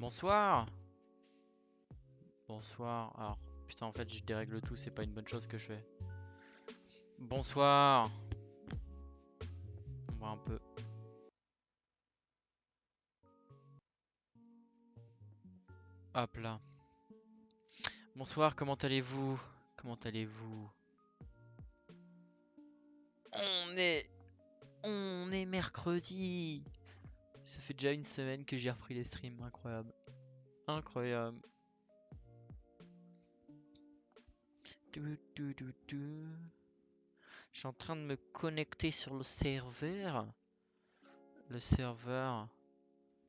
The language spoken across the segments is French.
Bonsoir. Bonsoir. Alors, putain, en fait, je dérègle tout, c'est pas une bonne chose que je fais. Bonsoir. On va un peu. Hop là. Bonsoir, comment allez-vous? Comment allez-vous? On est... On est mercredi. Ça fait déjà une semaine que j'ai repris les streams, incroyable. Incroyable. Je suis en train de me connecter sur le serveur. Le serveur.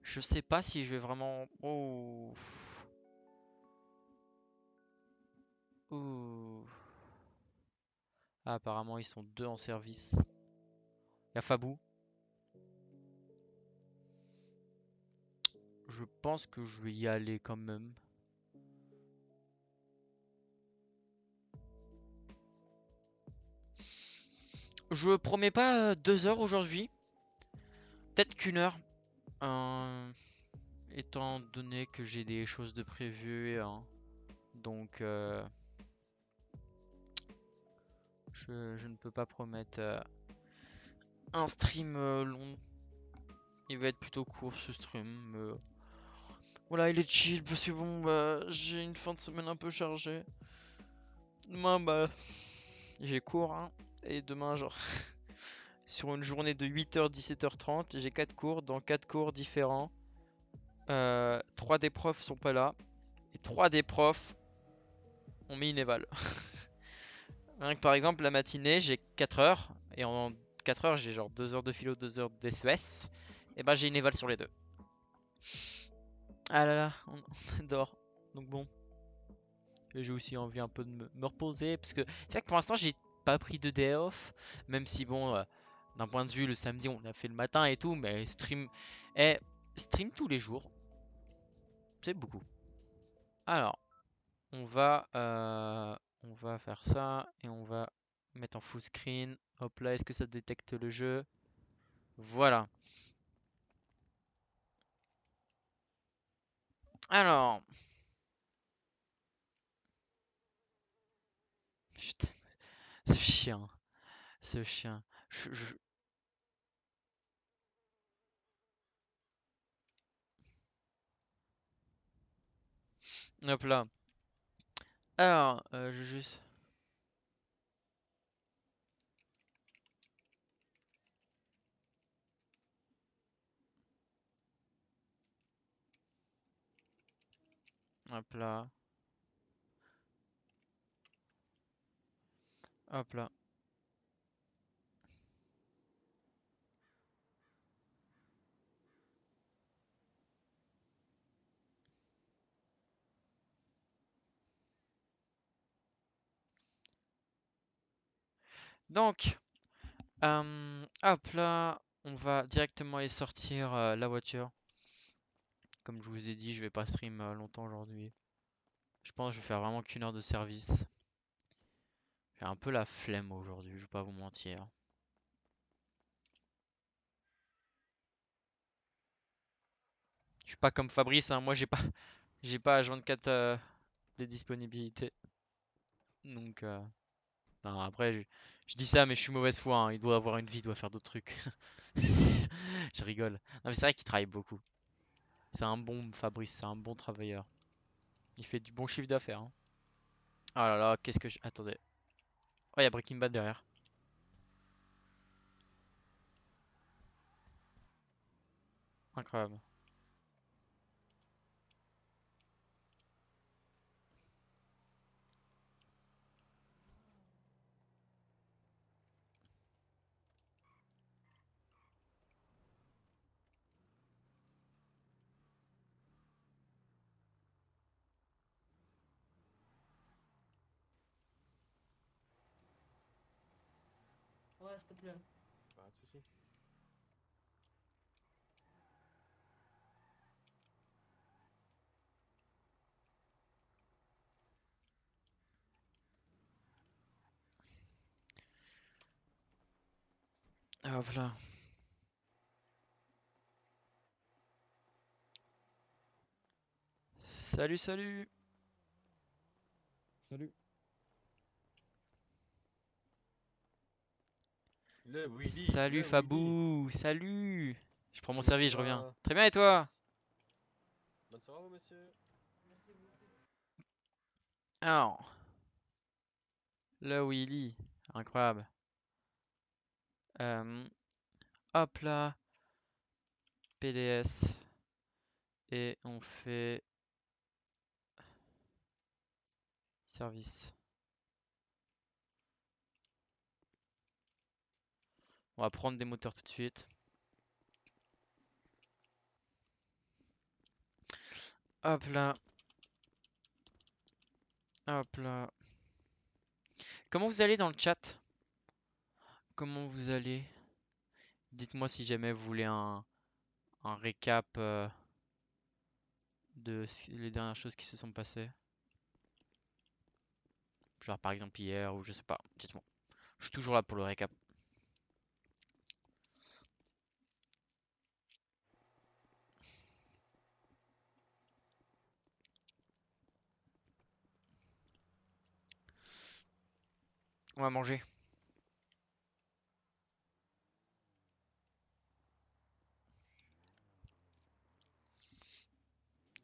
Je sais pas si je vais vraiment... Oh. Oh. Ah, apparemment, ils sont deux en service. Il y a Fabou. Je pense que je vais y aller quand même. Je promets pas 2 heures aujourd'hui. Peut-être qu'1 heure. euh, Étant donné que j'ai des choses de prévues. Hein. Donc, je ne peux pas promettre un stream long. Il va être plutôt court ce stream. Voilà, il est chill parce que bon, bah, j'ai une fin de semaine un peu chargée. Demain, bah, j'ai cours. Hein, et demain, genre, sur une journée de 8h, 17h30, j'ai 4 cours dans 4 cours différents. 3 des profs sont pas là. Et 3 des profs ont mis une éval. Rien que par exemple, la matinée, j'ai 4 heures. Et en 4 heures, j'ai genre 2 heures de philo, 2 heures d'SES. Et bah, j'ai une éval sur les deux. Ah là là, on dort. Donc bon. Et j'ai aussi envie un peu de me reposer. Parce que c'est vrai que pour l'instant, j'ai pas pris de day off. Même si bon, d'un point de vue, le samedi, on a fait le matin et tout. Mais stream. Eh, stream tous les jours. C'est beaucoup. Alors, on va faire ça et on va mettre en full screen. Hop là, est-ce que ça détecte le jeu? Voilà. Alors, putain, ce chien, ce chien. Hop là. Alors, je juste. Hop là. Hop là. Donc, hop là. On va directement aller sortir la voiture. Comme je vous ai dit, je vais pas stream longtemps aujourd'hui. Je pense que je vais faire vraiment qu'1 heure de service. J'ai un peu la flemme aujourd'hui, je vais pas vous mentir. Je suis pas comme Fabrice, hein, moi j'ai pas H24 de disponibilité. Donc non, après je dis ça mais je suis mauvaise foi, hein, il doit avoir une vie, il doit faire d'autres trucs. Je rigole. Non mais c'est vrai qu'il travaille beaucoup. C'est un bon Fabrice, c'est un bon travailleur. Il fait du bon chiffre d'affaires. Hein. Oh là là, qu'est-ce que je... Attendez. Oh, il y a Breaking Bad derrière. Incroyable. Ouais, s'il te plaît. Pas de souci. Hop là. Salut, salut. Salut. Le Willy, Salut le Willy. Fabou, salut. Je prends mon Comment service, ça je reviens. va? Très bien, et toi? Yes. Bonne soirée, à vous, monsieur. Merci, vous aussi. Alors, le Willy, incroyable. Euh, hop là, PDS. Et on fait service. On va prendre des moteurs tout de suite. Hop là. Hop là. Comment vous allez dans le chat? Comment vous allez? Dites-moi si jamais vous voulez un récap de les dernières choses qui se sont passées. Genre par exemple hier ou je sais pas. Dites-moi. Je suis toujours là pour le récap. On va manger.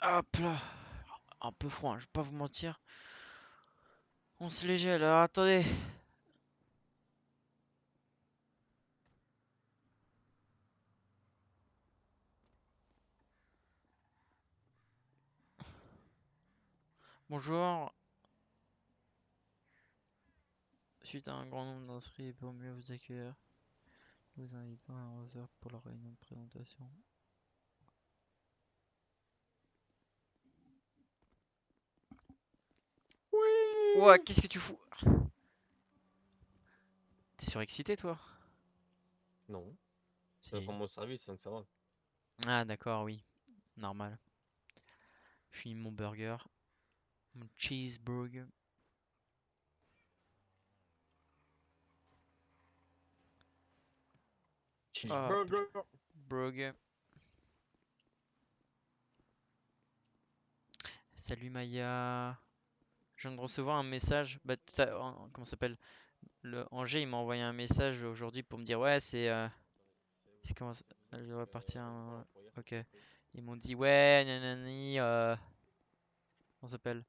Hop là. Un peu froid, hein, je vais pas vous mentir. On se les gèle. Alors attendez. Bonjour. Suite à un grand nombre d'inscrits, pour mieux vous accueillir, nous vous invitons à 11 heures pour la réunion de présentation. Ouais, qu'est-ce que tu fous? T'es surexcité toi? Non, je vais Si. prendre mon service, donc ça va. Ah d'accord, oui. Normal. Je finis mon burger. Mon cheeseburger. Hop, Cheeseburger. burger. Salut Maya. Je viens de recevoir un message. Bah, comment ça s'appelle? Le Angers, il m'a envoyé un message aujourd'hui pour me dire ouais, c'est comment ça- je devrais partir. Ok. Ils m'ont dit ouais, nanani. Comment ça s'appelle?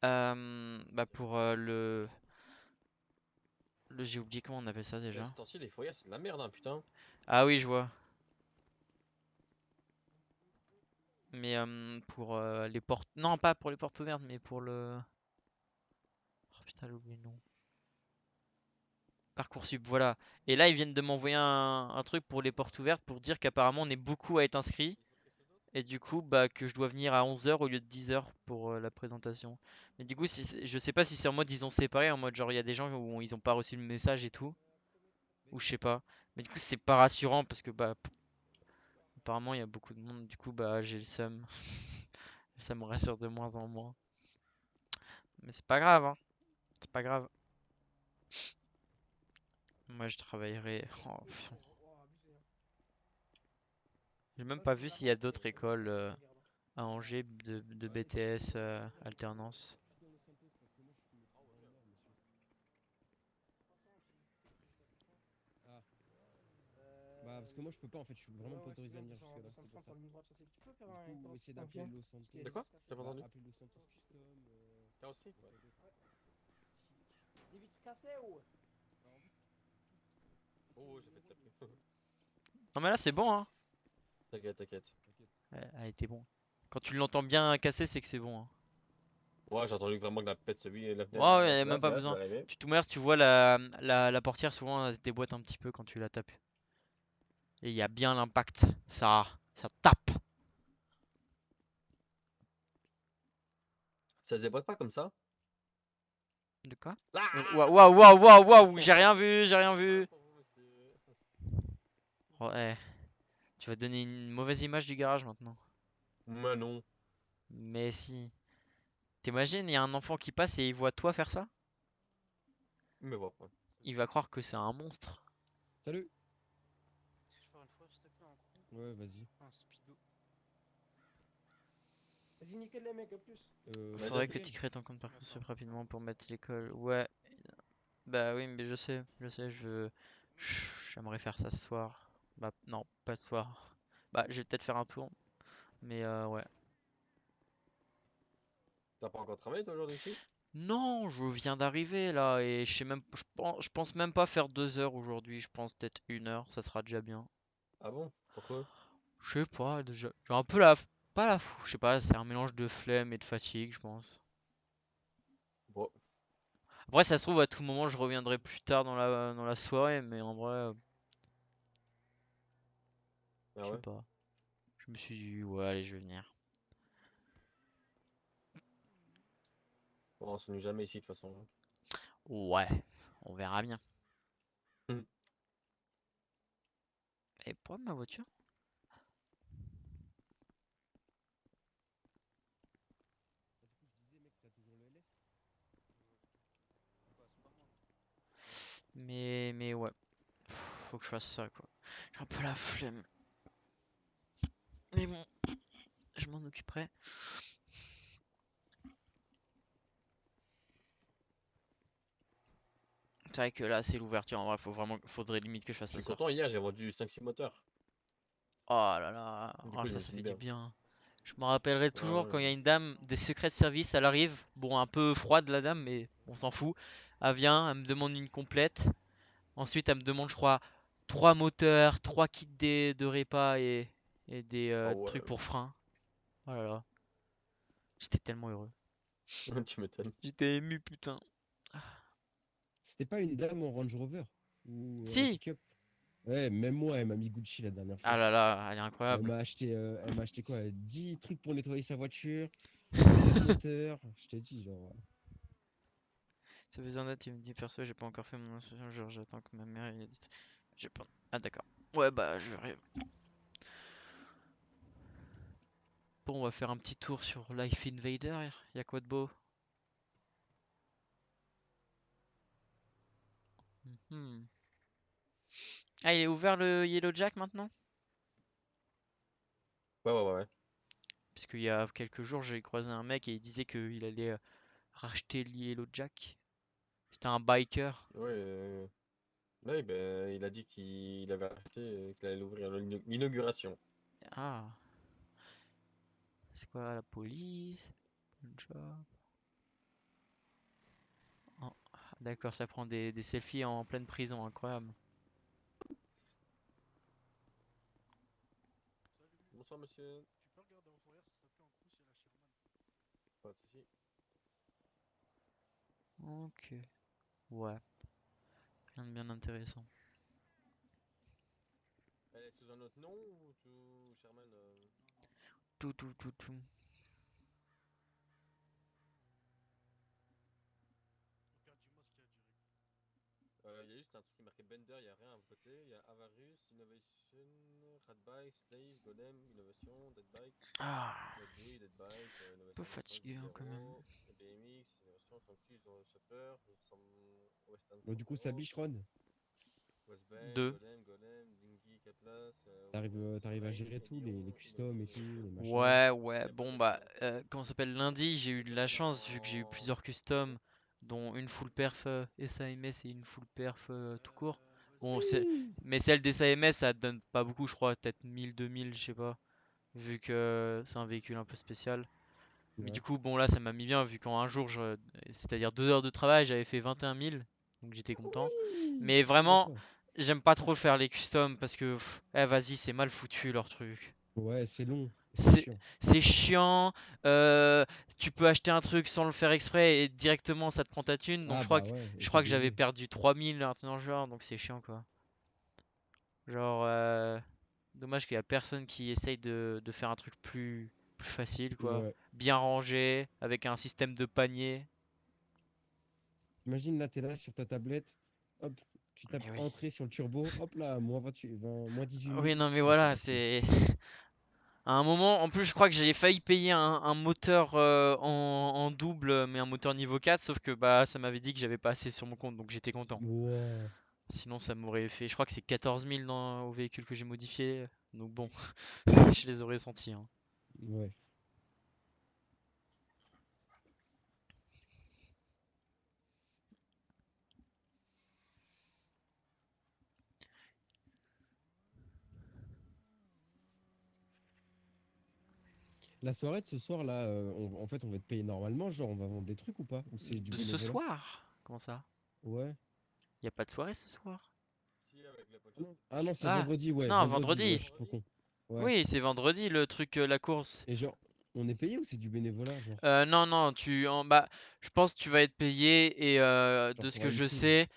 Bah pour le j'ai oublié comment on appelle ça Mais déjà. ces temps-ci, les foyers, c'est de la merde, hein, putain. Ah oui, je vois. Mais pour les portes. Non, pas pour les portes ouvertes, mais pour le. Oh putain, j'ai oublié le nom. Parcoursup, voilà. Et là, ils viennent de m'envoyer un truc pour les portes ouvertes pour dire qu'apparemment on est beaucoup à être inscrits. Et du coup, bah, que je dois venir à 11 heures au lieu de 10 heures pour la présentation. Mais du coup, je sais pas si c'est en mode ils ont séparé, en mode genre il y a des gens où ils ont pas reçu le message et tout. Ou je sais pas. Mais du coup, c'est pas rassurant parce que bah, apparemment il y a beaucoup de monde. Du coup, bah, j'ai le seum. Ça me rassure de moins en moins. Mais c'est pas grave, hein. C'est pas grave. Moi, je travaillerai. Oh, pff. J'ai même pas vu s'il y a d'autres écoles à Angers de BTS alternance. Ah, bah parce que moi je peux pas en fait, je suis vraiment pas autorisé à venir jusque là, c'est pour ça. Du coup, essayer d'appeler Los Santos. De quoi? T'as pas Bah, entendu? appeler Los Santos Custom. T'as aussi? y a quoi d'autre? Des vitres cassées ou? Bah, en fait, Oh, j'ai fait taper. Non, mais là, c'est bon, hein. T'inquiète, t'inquiète. t'inquiète. Elle a été bon. Quand tu l'entends bien casser, c'est que c'est bon, hein. Ouais, j'ai entendu vraiment que la pète celui, la fenêtre, Ouais, ouais, la y a même fenêtre, pas là, je vais besoin. arriver. Tu t'ouvres, tu vois la portière, souvent, elle se déboîte un petit peu quand tu la tapes. Et il y a bien l'impact. Ça tape. Ça se déboîte pas comme ça? De quoi? Ah! Waouh, waouh, waouh, waouh, waouh, j'ai rien vu, j'ai rien vu. Pour vous, monsieur. Ouais, tu vas donner une mauvaise image du garage maintenant. Mais non. Mais si. T'imagines, il y a un enfant qui passe et il voit toi faire ça? Mais voilà. Il va croire que c'est un monstre. Salut. Est-ce que je peux faire une fois, s'il te plaît, en gros? Ouais, vas-y. Un speedo. Vas-y, nickel les mecs, à plus. Faudrait que Gabriel. tu crées ton compte Parcoursup rapidement pour mettre l'école. Ouais, bah oui, mais je sais, j'aimerais faire ça ce soir. Bah non, pas ce soir. Bah je vais peut-être faire un tour, mais ouais. T'as pas encore travaillé toi aujourd'hui ici? Non, je viens d'arriver là et je sais même, je pense même pas faire 2 heures aujourd'hui. Je pense peut-être 1 heure, ça sera déjà bien. Ah bon? Pourquoi? Je sais pas, déjà, j'ai un peu la, pas la, je sais pas, c'est un mélange de flemme et de fatigue, je pense. Bon. Après, ça se trouve à tout moment, je reviendrai plus tard dans la soirée, mais en vrai, Ah je sais ouais? pas. Je me suis dit, ouais, allez, je vais venir. Bon, on s'ennuie jamais ici de toute façon. Ouais, on verra bien. Hmm. Et pour ma voiture? Du coup, je disais, mec, t'as toujours le LS? Mais ouais, faut que je fasse ça, quoi. J'ai un peu la flemme. Mais bon, je m'en occuperai. C'est vrai que là, c'est l'ouverture. En vrai, faudrait limite que je fasse Je ça suis soir. content, hier j'ai vendu 5-6 moteurs. Oh là là, Du oh, coup, je ça, me ça suis fait dit du bien. bien. Je me rappellerai Ah toujours ouais, quand il y a ouais. une dame des secrets de service, elle arrive. Bon, un peu froide la dame, mais on s'en fout. Elle vient, elle me demande une complète. Ensuite, elle me demande, je crois, 3 moteurs, 3 kits de répa et des Ah ouais. trucs pour frein. Oh là là, j'étais tellement heureux. Tu m'étonnes. J'étais ému, putain. C'était pas une dame en Range Rover? Ou en Si! pick-up? Ouais, même moi, elle m'a mis Gucci la dernière Ah fois. là là, elle est incroyable. Elle m'a acheté quoi? 10 trucs pour nettoyer sa voiture, 4 moteurs. Je t'ai dit, genre. Ça besoin d'aide, il me dit perso, j'ai pas encore fait mon inscription, genre j'attends que ma mère ait dit. J'ai pas. Ah d'accord. Ouais bah je verrai. Bon, on va faire un petit tour sur Life Invader. Y'a quoi de beau? Mhm. Ah, il est ouvert le Yellow Jack maintenant? Ouais, ouais, ouais, ouais. Parce qu'il y a quelques jours, j'ai croisé un mec et il disait qu'il allait racheter le Yellow Jack. C'était un biker. Ouais, ouais, ben, il a dit qu'il avait acheté, qu'il allait ouvrir l'inauguration. Ah, c'est quoi la police? Bon job. Oh, d'accord, ça prend des selfies en pleine prison, incroyable. Bonsoir monsieur. Pas de souci. Ok, ouais, rien de bien intéressant. Elle est sous un autre nom ou tout, Sherman Tout, tout, tout, tout. Il y a juste un truc qui est marqué Bender, il n'y a rien à voter. Il y a Avarus, Innovation, Radbike, Slave, Golem, Innovation, Deadbike, Ah, Deadbuoy, Deadbike, un peu Innovation, Cross, fatigué hein, quand même. Zero, BMX, Innovation, Sanctus, Shopper, Western Bon, du coup, ça Sambro, biche, Ron. Westbane, Deux. Golem, Dingy, Catlas, T'arrives à Sunline, gérer tout, les Elion, customs Innovation, et tout, les machins. Ouais, il ouais, n'y a pas bon de bah, custom. comment ça s'appelle, lundi, j'ai eu Mais de ça la tourne chance vu que j'ai eu plusieurs Comment? customs, dont une full perf SAMS et une full perf tout court. Bon, Oui. mais celle des SAMS, ça donne pas beaucoup, je crois, peut-être 1000, 2000, je sais pas, vu que c'est un véhicule un peu spécial. Mais du Ouais. coup, bon là, ça m'a mis bien, vu qu'en un jour, c'est-à-dire 2 heures de travail, j'avais fait 21 000, donc j'étais content. Oui. Mais Ah, vraiment, d'accord. j'aime pas trop faire les customs parce que, vas-y, c'est mal foutu leur truc. Ouais, c'est long et c'est C'est chiant. c'est chiant, tu peux acheter un truc sans le faire exprès et directement ça te prend ta thune. Donc Ah bah ouais, et je t'es crois que j'avais baisé. perdu 3000 dans le genre, donc c'est chiant quoi. Genre dommage qu'il y a personne qui essaye de faire un truc plus facile quoi. Ouais. Bien rangé, avec un système de panier. Imagine là, t'es là sur ta tablette, hop, tu tapes Mais oui. entrée sur le turbo, hop là, moins 28, moins 18 Oui 000. non mais Ah, c'est voilà, parti. c'est à un moment, en plus je crois que j'ai failli payer un moteur en double, mais un moteur niveau 4, sauf que bah ça m'avait dit que j'avais pas assez sur mon compte, donc j'étais content. Wow. Sinon, ça m'aurait fait. Je crois que c'est 14 000 au véhicule que j'ai modifié. Donc bon, je les aurais sentis. Hein. Ouais. La soirée de ce soir là, en fait, on va être payé normalement, genre on va vendre des trucs ou pas? Ou c'est du De ce bénévolat? soir? Comment ça? Ouais. Y a pas de soirée ce soir? Si, avec la pochette. Ah non, c'est Ah, vendredi, ouais, non, vendredi, ouais, vendredi. je suis trop con. Ouais. Oui, c'est vendredi le truc, la course. Et genre, on est payé ou c'est du bénévolat, genre? Non, non, bah, je pense que tu vas être payé et Genre de ce pour que aller me je suivre. sais,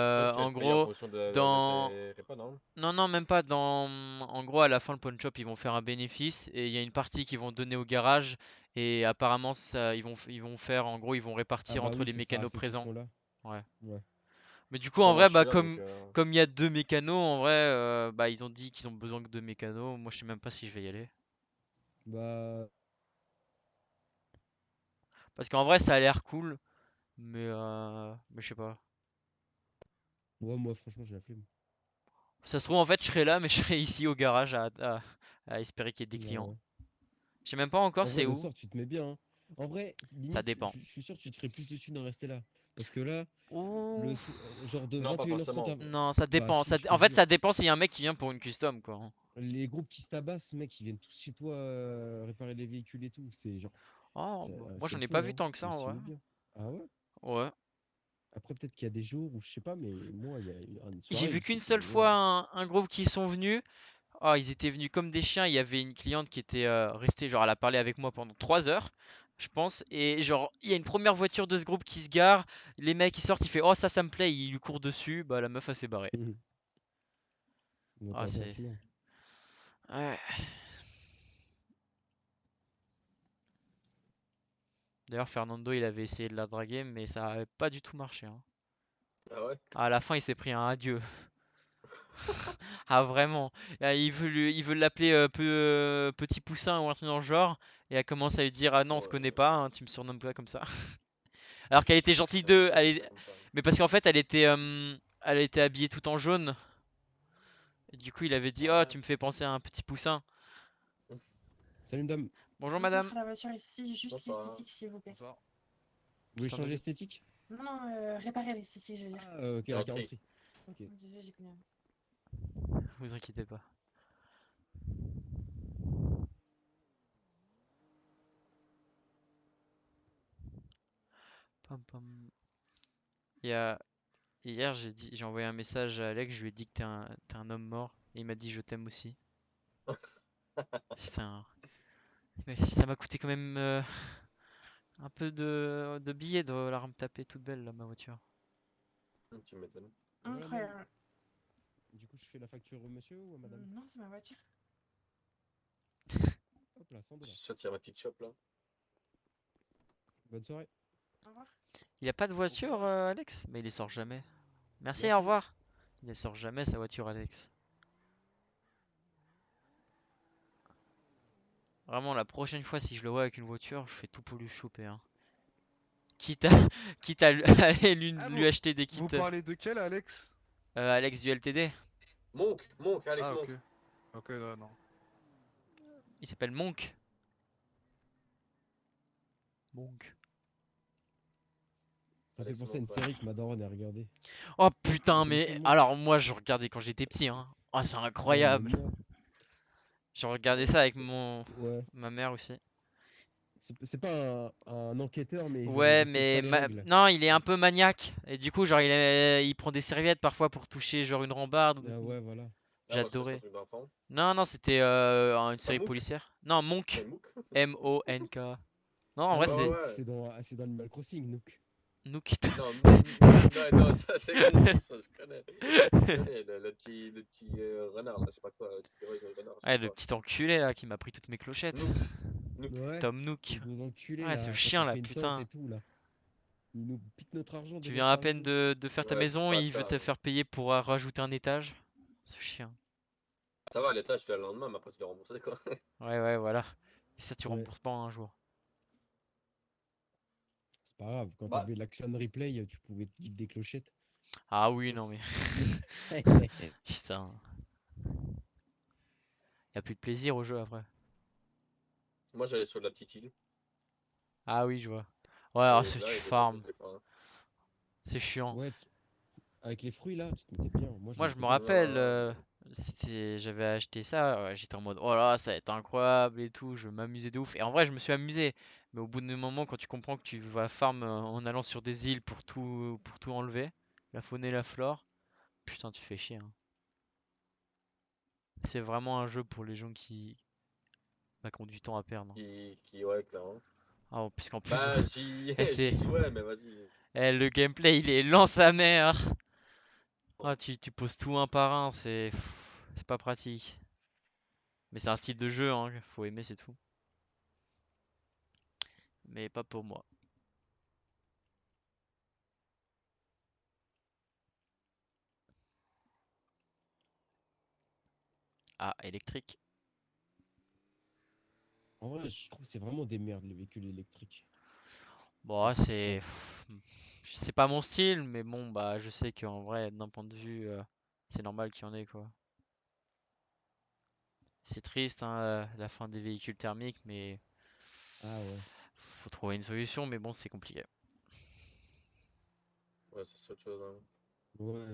Sinon, tu vas en être payé en gros, fonction de dans... tes repas, non? Non, non, même pas. En gros, à la fin, le pawn shop, ils vont faire un bénéfice et il y a une partie qu'ils vont donner au garage et apparemment, ça, ils vont faire, en gros, ils vont Ah répartir bah entre oui, les ce sera à mécanos ceux qui présents. seront là. Ouais. Ouais. Mais du coup, Enfin, en moi, vrai, je suis bah, là, donc. comme il y a deux mécanos, en vrai, bah, ils ont dit qu'ils ont besoin que deux mécanos. Moi, je sais même pas si je vais y aller. Bah, Parce qu'en vrai, ça a l'air cool, mais je sais pas. ouais, moi franchement, j'ai la flemme. Ça se trouve, en fait, je serai là, mais je serai ici au garage à espérer qu'il y ait des Ouais, clients. ouais. Je sais même pas encore En vrai, c'est le où. soir, tu te mets bien, hein. En vrai, Ça limite, dépend. je suis sûr que tu te ferais plus de thunes à rester là. Parce que là, Ouh. genre de Non, pas 21h30 à... forcément. Non, ça Bah dépend. si, je te En fait, jure. ça dépend s'il y a un mec qui vient pour une custom, quoi. Les groupes qui se tabassent, mec, ils viennent tous chez toi réparer les véhicules et tout. C'est genre, Oh, bah, moi, c'est j'en le ai pas feu, vu hein. tant que ça, On en s'y vrai. met bien. Ah ouais? Ouais. Après, peut-être qu'il y a des jours où je sais pas, mais moi, il y a eu une J'ai soirée vu où qu'une c'était. seule Waouh. fois un groupe qui sont venus. Oh, ils étaient venus comme des chiens. Il y avait une cliente qui était restée, genre, elle a parlé avec moi pendant 3 heures, je pense. Et genre, il y a une première voiture de ce groupe qui se gare. Les mecs, ils sortent, il fait, oh, ça me plaît. Il lui court dessus. Bah, la meuf, elle s'est barrée. On Ah, attend un c'est. client. Ouais. D'ailleurs, Fernando, il avait essayé de la draguer, mais ça avait pas du tout marché, hein. Ah ouais? À la fin, il s'est pris un adieu. Ah, vraiment. Il veut l'appeler Petit Poussin ou un truc dans le genre. Et elle commence à lui dire, ah non, on se Ouais, connaît pas, hein, tu me surnommes pas comme ça. Alors qu'elle petit était gentille poussin, d'eux. petit poussin comme ça. Mais parce qu'en fait, elle était habillée tout en jaune. Et du coup, il avait dit, oh, Ah, tu me fais penser à un petit poussin. Salut, madame. Bonjour, Bonsoir, madame. la voiture ici, juste bonsoir. l'esthétique, s'il vous plaît. Vous voulez Putain, changer l'esthétique? Non, non, réparer l'esthétique, je veux dire. Ah, ok, la Carrosserie. carrosserie. Ok. Désolé, j'ai connu. Vous inquiétez pas. Pam, pam. Il y a... Hier, j'ai envoyé un message à Alex, je lui ai dit que t'es un homme mort. Et il m'a dit, je t'aime aussi. C'est un- Mais ça m'a coûté quand même un peu de billets de la me taper toute belle, là, ma voiture. Tu m'étonnes. Voilà, madame. Incroyable. Du coup, je fais la facture au monsieur ou à madame? Non, c'est ma voiture. Hop là, 100 Je $. sortir ma petite shop là. Bonne soirée. Au revoir. Il a pas de voiture, Alex? Mais il les sort jamais. Merci, au Merci. revoir. Il ne sort jamais sa voiture, Alex. Vraiment, la prochaine fois, si je le vois avec une voiture, je fais tout pour lui choper, hein. Quitte à, quitte à aller Ah, lui acheter des kits. vous parlez de quel, Alex? Alex du LTD. Monk, Alex Ah, ok. Monk. Ok, non. Il s'appelle Monk. Monk. Ça fait Alex penser à une Monk, ouais. série que ma daronne a regardée. Oh putain, Vous connaissez mais Monk? alors moi je regardais quand j'étais petit, hein. Oh, c'est Ah non, mais incroyable. moi. Je regardais Monk, ça avec c'est cool. Ouais. ma mère aussi. C'est pas un enquêteur, mais genre, il Ouais, respecte pas mais les règles. non, il est un peu maniaque. Et du coup, genre, il prend des serviettes parfois pour toucher genre une rambarde. Ah ouais, voilà. Ah, moi je crois que c'est un J'adorais. truc d'enfant. Non, non, c'était une C'est pas série Mook? policière. Non, C'est Monk. Mook? M-O-N-K. Non, en Ah vrai, ouais, Ouais, c'est Nook, ouais. c'est dans Animal Crossing, Nook. Nook. Non, non, non, ça c'est compris, ça je connais. Je connais le petit renard là, je sais pas quoi, le petit renard, je sais Ouais, pas le quoi. petit enculé là qui m'a pris toutes mes clochettes. Nook. Ouais. Tom Le Nook. gros enculé, Ouais, ce là, quand chien on là, fait une tente putain. et tout, là. Il nous pique notre argent Tu déjà viens à par le peine dos. de faire ta Ouais, ce maison, il veut bâtard. te faire payer pour rajouter un étage. Ce chien. Ça va, l'étage, tu l'as le lendemain, mais après tu dois rembourser quoi. Ouais, ouais, voilà. Et ça, tu Ouais. rembourses pas en un jour. C'est pas grave, quand Bah, t'avais l'Action Replay, tu pouvais te guider des clochettes. Ah oui, non mais. Putain. Y a plus de plaisir au jeu après. moi j'allais sur la petite île, Ah oui, je vois. Ouais, alors et c'est là tu il y avait des farm. trucs des fois, hein. C'est chiant. Ouais, avec les fruits, là, tu te mettais bien. Moi, je Moi, je mettais me bien. rappelle, Non, J'avais acheté ça, ouais, j'étais en mode oh là, ça va être incroyable et tout, je vais m'amuser de ouf. Et en vrai, je me suis amusé. Mais au bout d'un moment, quand tu comprends que tu vas farm en allant sur des îles pour tout enlever, la faune et la flore, putain, tu fais chier, hein. C'est vraiment un jeu pour les gens qui ont du temps à perdre. Ouais, clairement. Ah, puisqu'en plus, Bah, j'y eh, c'est, j'y jouais, mais vas-y. le gameplay il est lent sa mère. Ah, tu poses tout un par un, c'est pas pratique. Mais c'est un style de jeu, hein, faut aimer, c'est tout. Mais pas pour moi. Ah, électrique. En vrai, je trouve que c'est vraiment des merdes les véhicules électriques. Bon, La ah, plupart. c'est pas mon style, mais bon, bah, je sais qu'en vrai, d'un point de vue, c'est normal qu'il y en ait, quoi. C'est triste, hein, la fin des véhicules thermiques, mais Ah ouais. faut trouver une solution, mais bon, c'est compliqué. Ouais, c'est autre chose, hein. Ouais,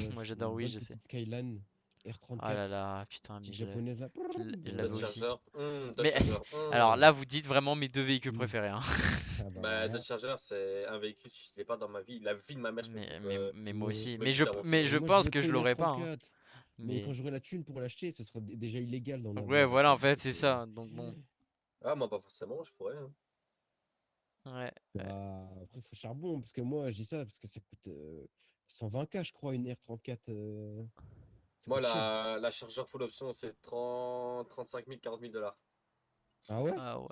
Moi, wesh, j'adore, une oui, bonne je sais. petite Skyline Ah là R34, là, putain, mais petite japonaise là. je l'avais Dodge Voilà. aussi. Charger. Dodge Mais Charger. alors là, vous dites vraiment mes deux véhicules Mm. préférés, hein. Ah bah Bah, voilà. Dodge Charger, c'est un véhicule, si je l'ai pas dans ma vie, la vie de ma mère, Mais moi aussi. je me bute à mon Mais tour, je hein. Moi je pense veux que trop je une l'aurais pas, hein. R34. Mais quand Mais j'aurai la thune pour l'acheter, ce sera déjà illégal dans ouais, l'Album en voilà, fait. en fait, Donc, c'est ça. Donc bon, Ah, moi, pas forcément, je pourrais, hein. ouais. bah, après, il faut charbon. Parce que moi, je dis ça parce que ça coûte 120K, je crois, une R34. Ça Moi, coûte cher. la chargeur full option, c'est 35 000, 40 000 $. Ah ouais? Ah ouais.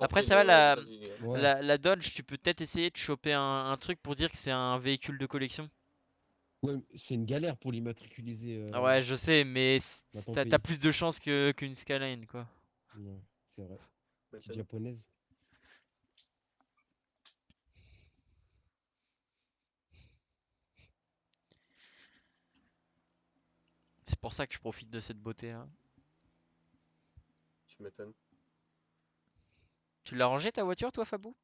Après, Importé ça va, des États-Unis, hein. Ouais. la Dodge, tu peux peut-être essayer de choper un truc pour dire que c'est un véhicule de collection. Ouais, c'est une galère pour l'immatriculiser Ah ouais, je sais, mais dans ton t'as pays. plus de chances qu'une Skyline, quoi. Ouais, c'est vrai. Petite M'étonne. japonaise. C'est pour ça que je profite de cette beauté, hein. Tu m'étonnes. Tu l'as rangé ta voiture, toi, Fabou?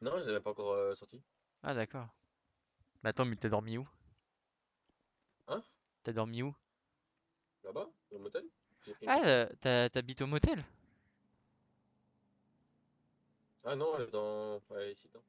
Non, je l'avais pas encore sorti. Ah d'accord. Mais attends, mais t'as dormi où? Hein? T'as dormi où? Là-bas? Dans le motel? J'ai pris une Ah, petite chambre. t'habites au motel? Ah non, elle est dans. Ouais, ici, non.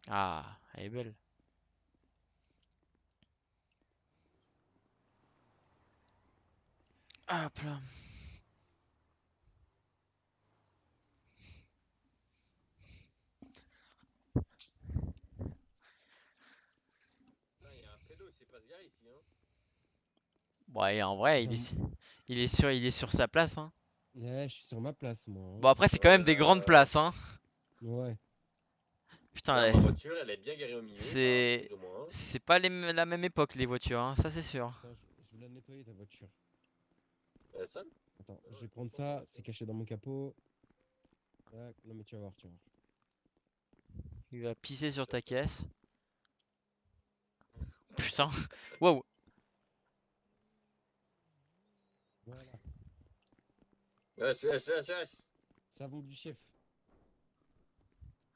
Ah, elle est belle. Hop là. Là, il y a un pédo, c'est pas ce gars ici, hein. Ouais, en vrai, Ça me- il est sur sa place, hein. Ouais, je suis sur ma place, moi, hein. Bon, après, c'est quand Ouais, même des grandes places, hein. Ouais. Putain, là, ma voiture, elle est bien garée au milieu, enfin, c'est plus ou moins. c'est pas la même époque, les voitures, hein. Ça, c'est sûr. Attends, je vais la nettoyer ta voiture. Elle est sale? Attends, je vais prendre ça, c'est caché dans mon capot. Tac, non mais tu vas voir, tu vas voir. Il va pisser sur ta caisse. Putain. Wow. Voilà. Wesh, wesh, wesh, wesh. Savon du chef.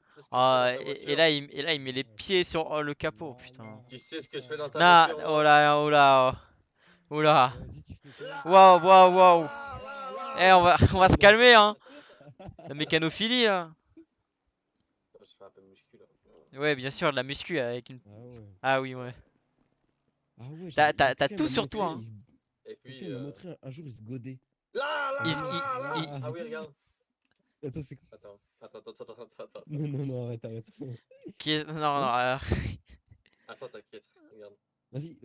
Tu sais ce que je fais Ah, dans ta et voiture? là, il met les pieds sur le capot, Voilà, putain. Tu sais ce que c'est je ça. fais dans ta Nah, voiture, oh moi? là, oh là, oh là. Vas-y, tu fais quoi? Waouh, waouh, waouh. Eh, on va se Non. calmer, hein. La mécanophilie, là. Je fais un peu de muscu, là. Ouais, bien sûr, de la muscu avec une. Ah ouais. Ah oui, ouais. Ah ouais, T'as quelqu'un tout m'a sur toi, montré, hein. Et quelqu'un puis, m'a montré un jour, il se godait. là, Il, là, s- là, là. Ah, Ah oui, regarde. attends, c'est quoi? Attends. Non, non, non, arrête, arrête. non, non, Hein? Attends, t'inquiète, regarde. Vas-y,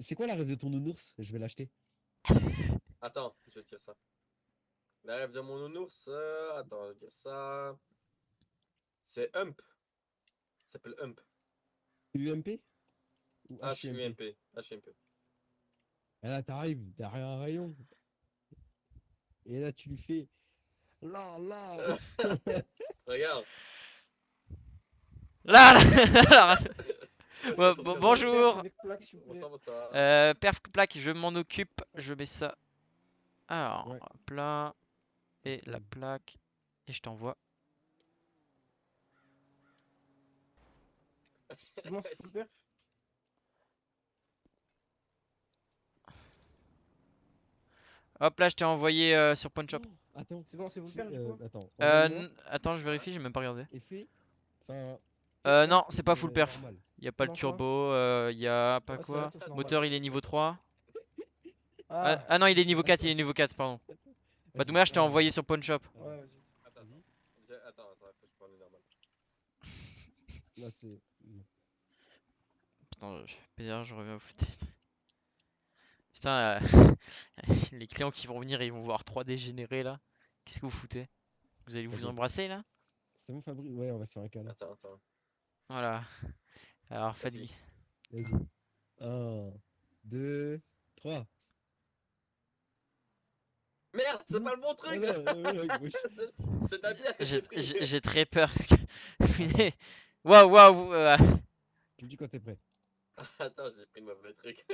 c'est quoi la rêve de ton nounours? Je vais l'acheter. Attends, je tire ça. La rêve de mon nounours, attends, je vais dire ça. C'est Hump. Ça s'appelle Hump. UMP? Ou HUMP? H-U-M-P. H-U-M-P. Et là, t'arrives, t'as rien un rayon. Et là, tu lui fais. Là, là. Regarde. Là, là. Ça, ça Bon, serait bonjour. Avec plaque, s'il vous plaît. Bonsoir, bonsoir. Perf plaque, je m'en occupe. Je mets ça. Alors, Ouais. hop là. Et la Incroyable. plaque. Et je t'envoie. C'est bon, c'est full perf. Hop là, je t'ai envoyé sur PawnShop. Attends. C'est bon, c'est full perf du coup. Attends. Envoie-moi Attends, je vérifie, j'ai même pas regardé. et fais. Enfin. fais Non, up, c'est pas full mais perf. normal. Y a pas le Comment, comment turbo, y a pas Ah, c'est quoi. vrai, ça, c'est normal. Moteur, il est niveau 3. Ah, Ah non, il est niveau 4, il est niveau 4, pardon. Bah, de Vas-y. je t'ai envoyé sur PawnShop. ouais, vas-y. Attends, Vas-y. attends, faut que je prenne le normal. Là, c'est. Putain, PDR, je reviens au foot. Putain, les clients qui vont venir, ils vont voir 3D généré là. Qu'est-ce que vous foutez? Vous allez vous T'inquiète. embrasser là? C'est bon, Fabrice? Ouais, on va se faire un câlin. Attends. Voilà. Alors, faites. Vas-y. Vas-y. 1, 2, 3. Merde, c'est pas le bon truc. C'est ta bière que j'ai pris. J'ai très peur parce que. Punaise. Waouh. Tu me dis quand t'es prêt. Attends, j'ai pris le mauvais truc.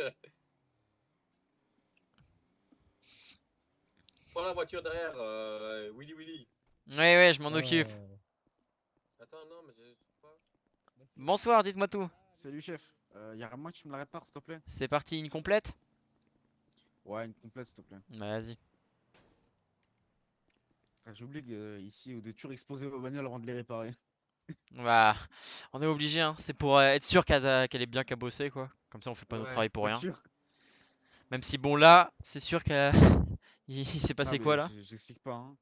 Prends la voiture derrière, Willy. Ouais, je m'en occupe. Attends, non, mais j'ai pas. Bonsoir, dites-moi tout. Salut chef, y'a rien que tu me la répares s'il te plaît? C'est parti, une complète? Ouais, une complète s'il te plaît. Vas-y. Ah, j'ai oublié que ici, on doit toujours exposer vos bagnoles avant de les réparer. Bah, on est obligé, hein. C'est pour être sûr qu'elle est bien cabossée, quoi. Comme ça, on fait pas notre travail pour bien rien. sûr. Même si, bon, là, c'est sûr qu'il il s'est passé Non, quoi mais là? j'explique pas, hein.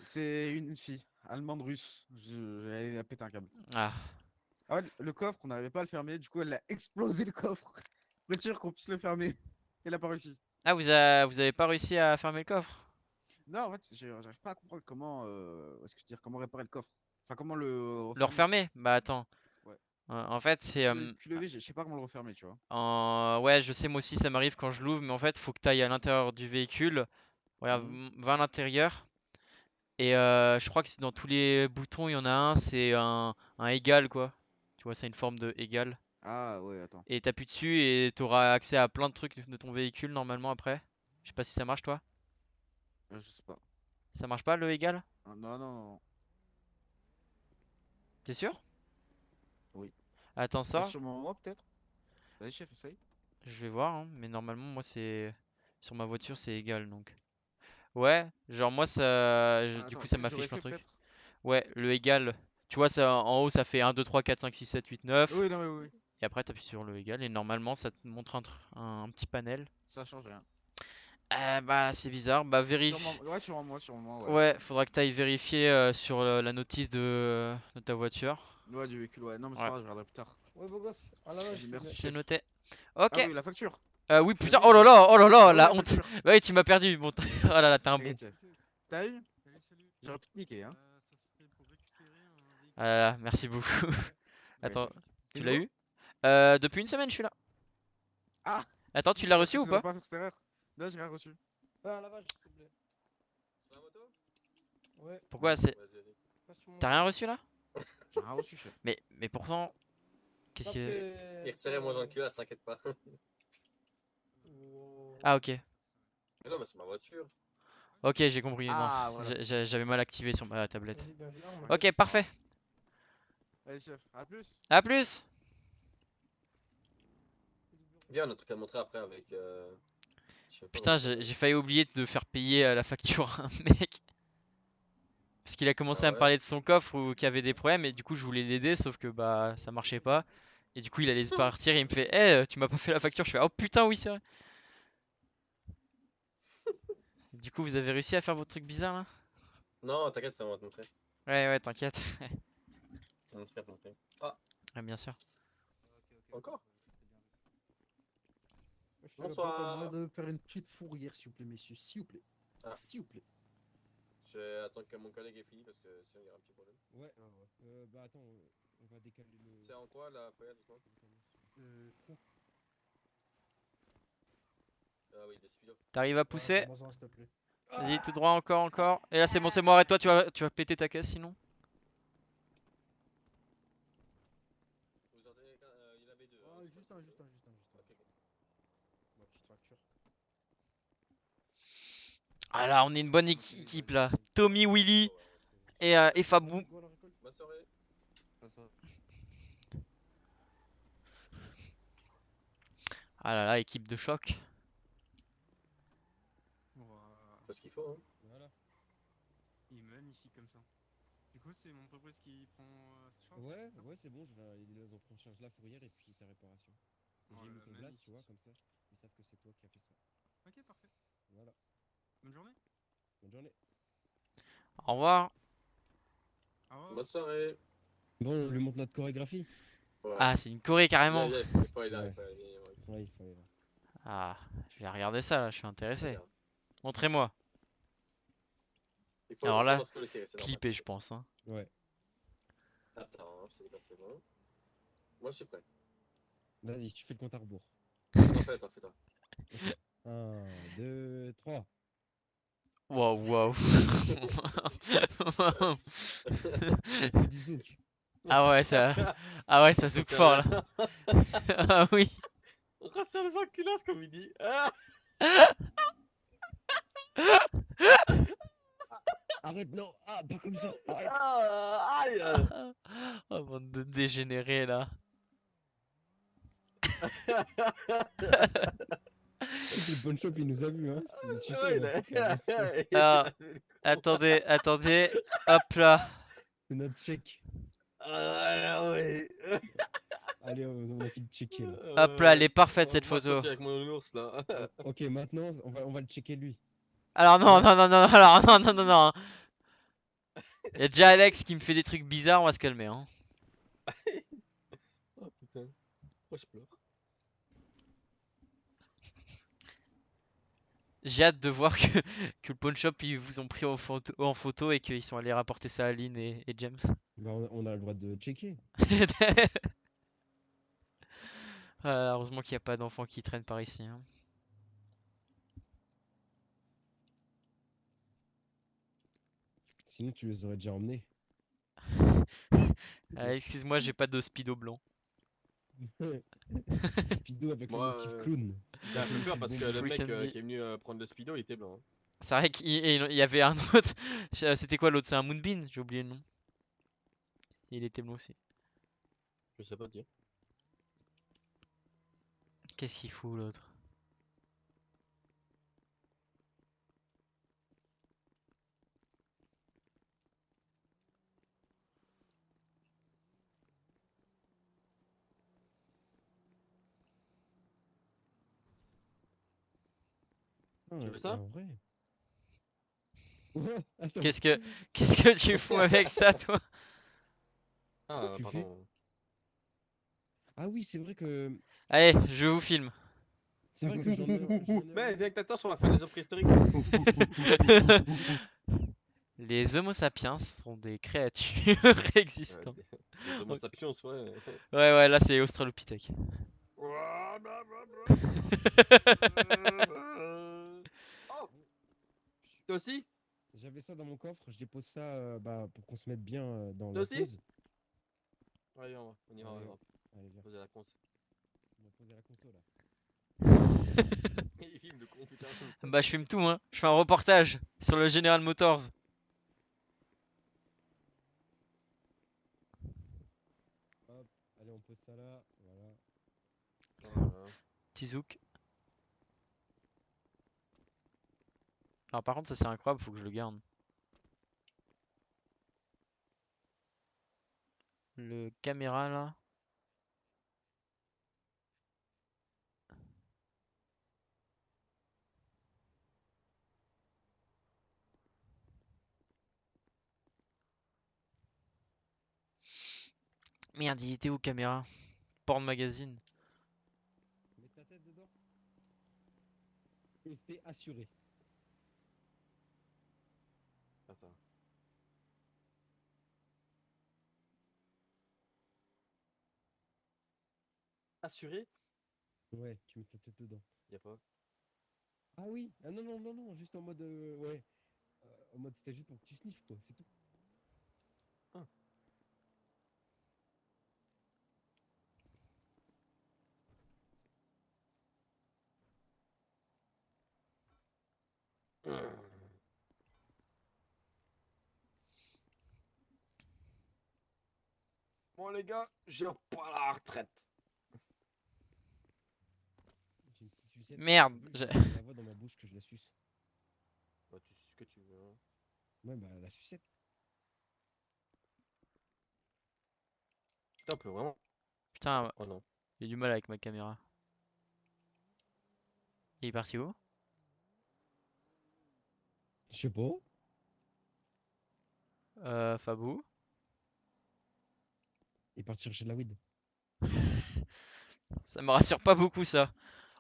C'est une fille, allemande russe. Elle a pété un câble. Ah, Ah ouais, le coffre, on n'arrivait pas à le fermer, du coup elle a explosé le coffre. Pour être sûr qu'on puisse le fermer. Elle a pas réussi. ah vous avez pas réussi à fermer le coffre? Non, en fait, j'arrive pas à comprendre comment, est-ce que dire, comment réparer le coffre. Enfin, comment le Le refermer. refermer? Bah, attends. Ouais. En fait, c'est. QLV, je sais pas comment le refermer, tu vois. Ouais, je sais, moi aussi, ça m'arrive quand je l'ouvre, mais en fait, faut que tu ailles à l'intérieur du véhicule. Regarde, Mhm. va à l'intérieur. Et je crois que dans tous les boutons, il y en a un, c'est un égal, quoi. Tu vois, c'est une forme de égal. Ah ouais, attends. Et t'appuies dessus et t'auras accès à plein de trucs de ton véhicule normalement après. Je sais pas si ça marche, toi. Je sais pas. Ça marche pas le égal? Ah, non. T'es sûr? Oui. Attends, Bah, ça. sur moi, peut-être. Vas-y, chef, essaye. Je vais voir, hein, mais normalement, moi, c'est. Sur ma voiture, c'est égal donc. Ouais, genre, moi, ça. Ah, Du coup, attends, ça que j'aurais m'affiche plein de fait trucs. peut-être. Ouais, le égal. Tu vois, ça en haut, ça fait 1, 2, 3, 4, 5, 6, 7, 8, 9. Oui, non, mais oui. Et après, t'appuies sur le égal et normalement, ça te montre un petit panel. Ça change rien. Bah, c'est bizarre. Bah, vérifie. Ouais, sur moi, ouais. Ouais, faudra que t'ailles vérifier sur la notice de ta voiture. Ouais, du véhicule, ouais. Non, mais c'est Ouais, pas grave, je regarderai plus tard. Ouais, beau gosse. À la Vas-y, vache, merci, c'est chef. noté. Ah Ok. oui, la facture. Oui, Tu l'as putain, vu? oh là là, Ah oui, la la honte. facture. Bah oui, tu m'as perdu. Bon, oh là là, t'es un bon. T'inquiète, chef. T'as eu? J'aurais pu te niquer, hein. Ah là là, merci beaucoup. T'inquiète, Attends, chef. T'es tu l'as nouveau? eu? Depuis une semaine, je suis là. Ah! Attends, tu l'as Parce reçu que ou tu n'aurais pas? pas fait cette erreur. Non, j'ai rien reçu. Ouais, à la vache, s'il te plaît. Sur la moto? Ouais, Pourquoi c'est. Vas-y. passe sur mon T'as rien reçu là? J'ai rien reçu, chef. Mais pourtant. Qu'est-ce parce qu'il y a? que. Il resserrait mon enculasse, t'inquiète pas. Wow. Ah, ok. Mais non, mais c'est ma voiture. Ok, j'ai compris. Non, Ah, voilà. j'avais mal activé sur ma tablette. Vas-y, bien viens, on Ok, c'est pas parfait. grave. Allez, chef, à plus. À plus. Viens, on a un truc à te montrer après avec. Je sais pas Putain, comment ça s'appelle. j'ai failli oublier de faire payer la facture à un mec. Parce qu'il a commencé à Ah me ouais? parler de son coffre ou qu'il y avait des problèmes et du coup je voulais l'aider sauf que bah ça marchait pas. Et du coup il allait se partir et il me fait tu m'as pas fait la facture. Je fais oh putain oui c'est vrai. Du coup vous avez réussi à faire votre truc bizarre là? Non, t'inquiète, on va te montrer. Ouais t'inquiète. On va te montrer. Ah, Ouais, bien sûr. encore? Je Bonsoir. de faire une petite fourrière, s'il vous plaît, messieurs. S'il vous plaît. Ah. S'il vous plaît. Je vais attendre que mon collègue ait fini parce que sinon il y aura un petit problème. Ouais. Bah attends, on va décaler le. C'est en quoi la foyer de toi? Fou. Ah oui, des stylos. T'arrives à Ouais, pousser? sur moi, s'il te plaît. Vas-y, tout droit, encore, encore. Et là, c'est bon, c'est moi, arrête-toi, tu vas péter ta caisse sinon. Vous entendez il y en avait deux. Ah, hein, c'est juste pas un, le juste seul. un, juste un, juste un. Ok, ok. Ma petite facture. Ah là, on est une bonne équipe là. Tommy, Willy Oh, ouais, et Fabou. Go à la récolte. bonne soirée. Ah là là, équipe de choc. Fais ce qu'il faut. Hein. Voilà. Il est magnifique comme ça. Du coup, c'est mon entreprise qui prend cette charge. Ouais, c'est ça ouais, c'est bon, ils ont pris en charge la fourrière et puis ta réparation. Oh J'ai là mis là, ton blast, magnifique. tu vois, comme ça. Ils savent que c'est toi qui as fait ça. Ok, parfait. Voilà. Bonne journée. Bonne journée. Au revoir. Au revoir. Bonne soirée. Bon, on lui montre notre chorégraphie. Ouais. Ah, c'est une choré carrément. Viens, viens, il faut aller là. Ouais. Il faut aller, viens, viens, Ouais, il fallait là. Ah, je vais regarder ça là, je suis intéressé. regarde. Montrez-moi. Il faut Alors là, pendant ce qu'on essaie, c'est normal, clipper, je t'inquiète. pense. Hein. Ouais. Attends, je sais pas, c'est bon. Moi, je suis prêt. Vas-y, tu fais le compte à rebours. Non, fais-toi, fais-toi. 1, 2, 3. Waouh, waouh. Que du zouk. Ah ouais, ça zouk fort là. Ah oui. On rassure les gens culasse, comme il dit. Ah Arrête, non. Ah, pas comme ça. Arrête. aïe. Oh, bande de dégénérés là. C'est que le Pawn Shop, il nous a vu, hein. Tu sais, Ouais, il a fait ça. Alors, attendez, attendez. Hop là. C'est notre check. Ah ouais. Allez, on a fini de checker là. Hop là, elle est parfaite cette On va se photo. mentir avec mon ours là. Ok, maintenant, on va le checker lui. Alors non, Ouais. non, non, non, alors non, non, non, non. Il y a déjà Alex qui me fait des trucs bizarres, on va se calmer. Hein. Oh putain. Pourquoi je pleure? J'ai hâte de voir que le pawn shop ils vous ont pris en photo et qu'ils sont allés rapporter ça à Lynn et James. Bah, on a le droit de checker. Ah, heureusement qu'il n'y a pas d'enfants qui traînent par ici. Hein. Sinon, tu les aurais déjà emmenés. Excuse-moi, j'ai pas de speedo blanc. Speedo avec Moi, le motif clown. J'ai un peu peur parce que le mec Freaking qui est venu prendre le speedo, il était blanc. Hein. C'est vrai qu'il y avait un autre. C'était quoi l'autre? C'est un Moonbeam? J'ai oublié le nom. Il était blanc aussi. Je sais pas te dire. Qu'est-ce qu'il fout l'autre? Ah, veux ça en vrai. Oh, attends. Qu'est-ce que tu fous avec ça, toi? Ah, tu fais pardon. Ah oui, c'est vrai que. Allez, je vous filme. C'est vrai que j'en ai. Mais viens avec ta torche, on va faire des hommes préhistoriques. Les Homo sapiens sont des créatures existantes. Les homo sapiens, ouais. Ouais, ouais, là c'est Australopithèque. Oh, toi aussi? J'avais ça dans mon coffre, je dépose ça bah, pour qu'on se mette bien dans Toi la aussi pause. Ouais, on y va, on Allez, y va. Allez, viens. Poser la conce. On va poser la console là. Il filme le con, putain. Bah, je filme tout, hein. Je fais un reportage sur le General Motors. Hop, allez, on pose ça là. Voilà. Voilà. Petit zouk. Alors, par contre, ça c'est incroyable, faut que je le garde. Le caméra là. Merde, il était où caméra? Porn magazine. Mets ta tête dedans. Effet assuré. Attends. Assuré? Ouais, tu mets ta tête dedans. Y'a pas. Ah oui, ah non, non, non, non, juste en mode. Ouais. En mode c'était juste pour que tu sniffes, quoi, c'est tout. Bon, les gars, je repars à la retraite. J'ai une petite sucette. Merde, T'as vu, j'ai- je la vois dans ma bouche que je la suce. Bah, tu sais ce que tu veux. Hein. Ouais, bah la sucette. Putain, on peut vraiment. Putain, Oh non. j'ai du mal avec ma caméra. Il est parti où? Je sais pas. Fabou? Il est parti chercher de la weed. Ça me rassure pas beaucoup ça.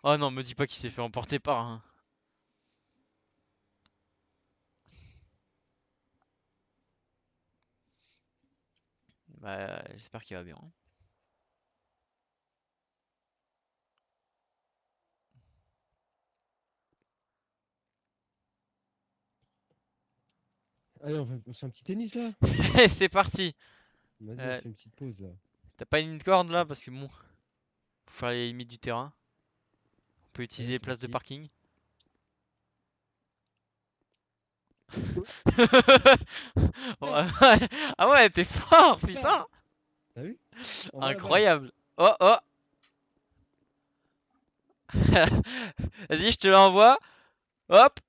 Oh non, me dis pas qu'il s'est fait emporter par un. Bah, j'espère qu'il va bien. Allez, on fait un petit tennis là. Allez, c'est parti. Vas-y, on Euh, se fait une petite pause là. T'as pas une corde là? Parce que bon, faut faire les limites du terrain. On peut utiliser Allez, les c'est places de parti. parking. Ouais. Ah ouais, t'es fort, putain! T'as vu? Envoie la balle. Incroyable. Oh oh. Vas-y, je te l'envoie. Hop.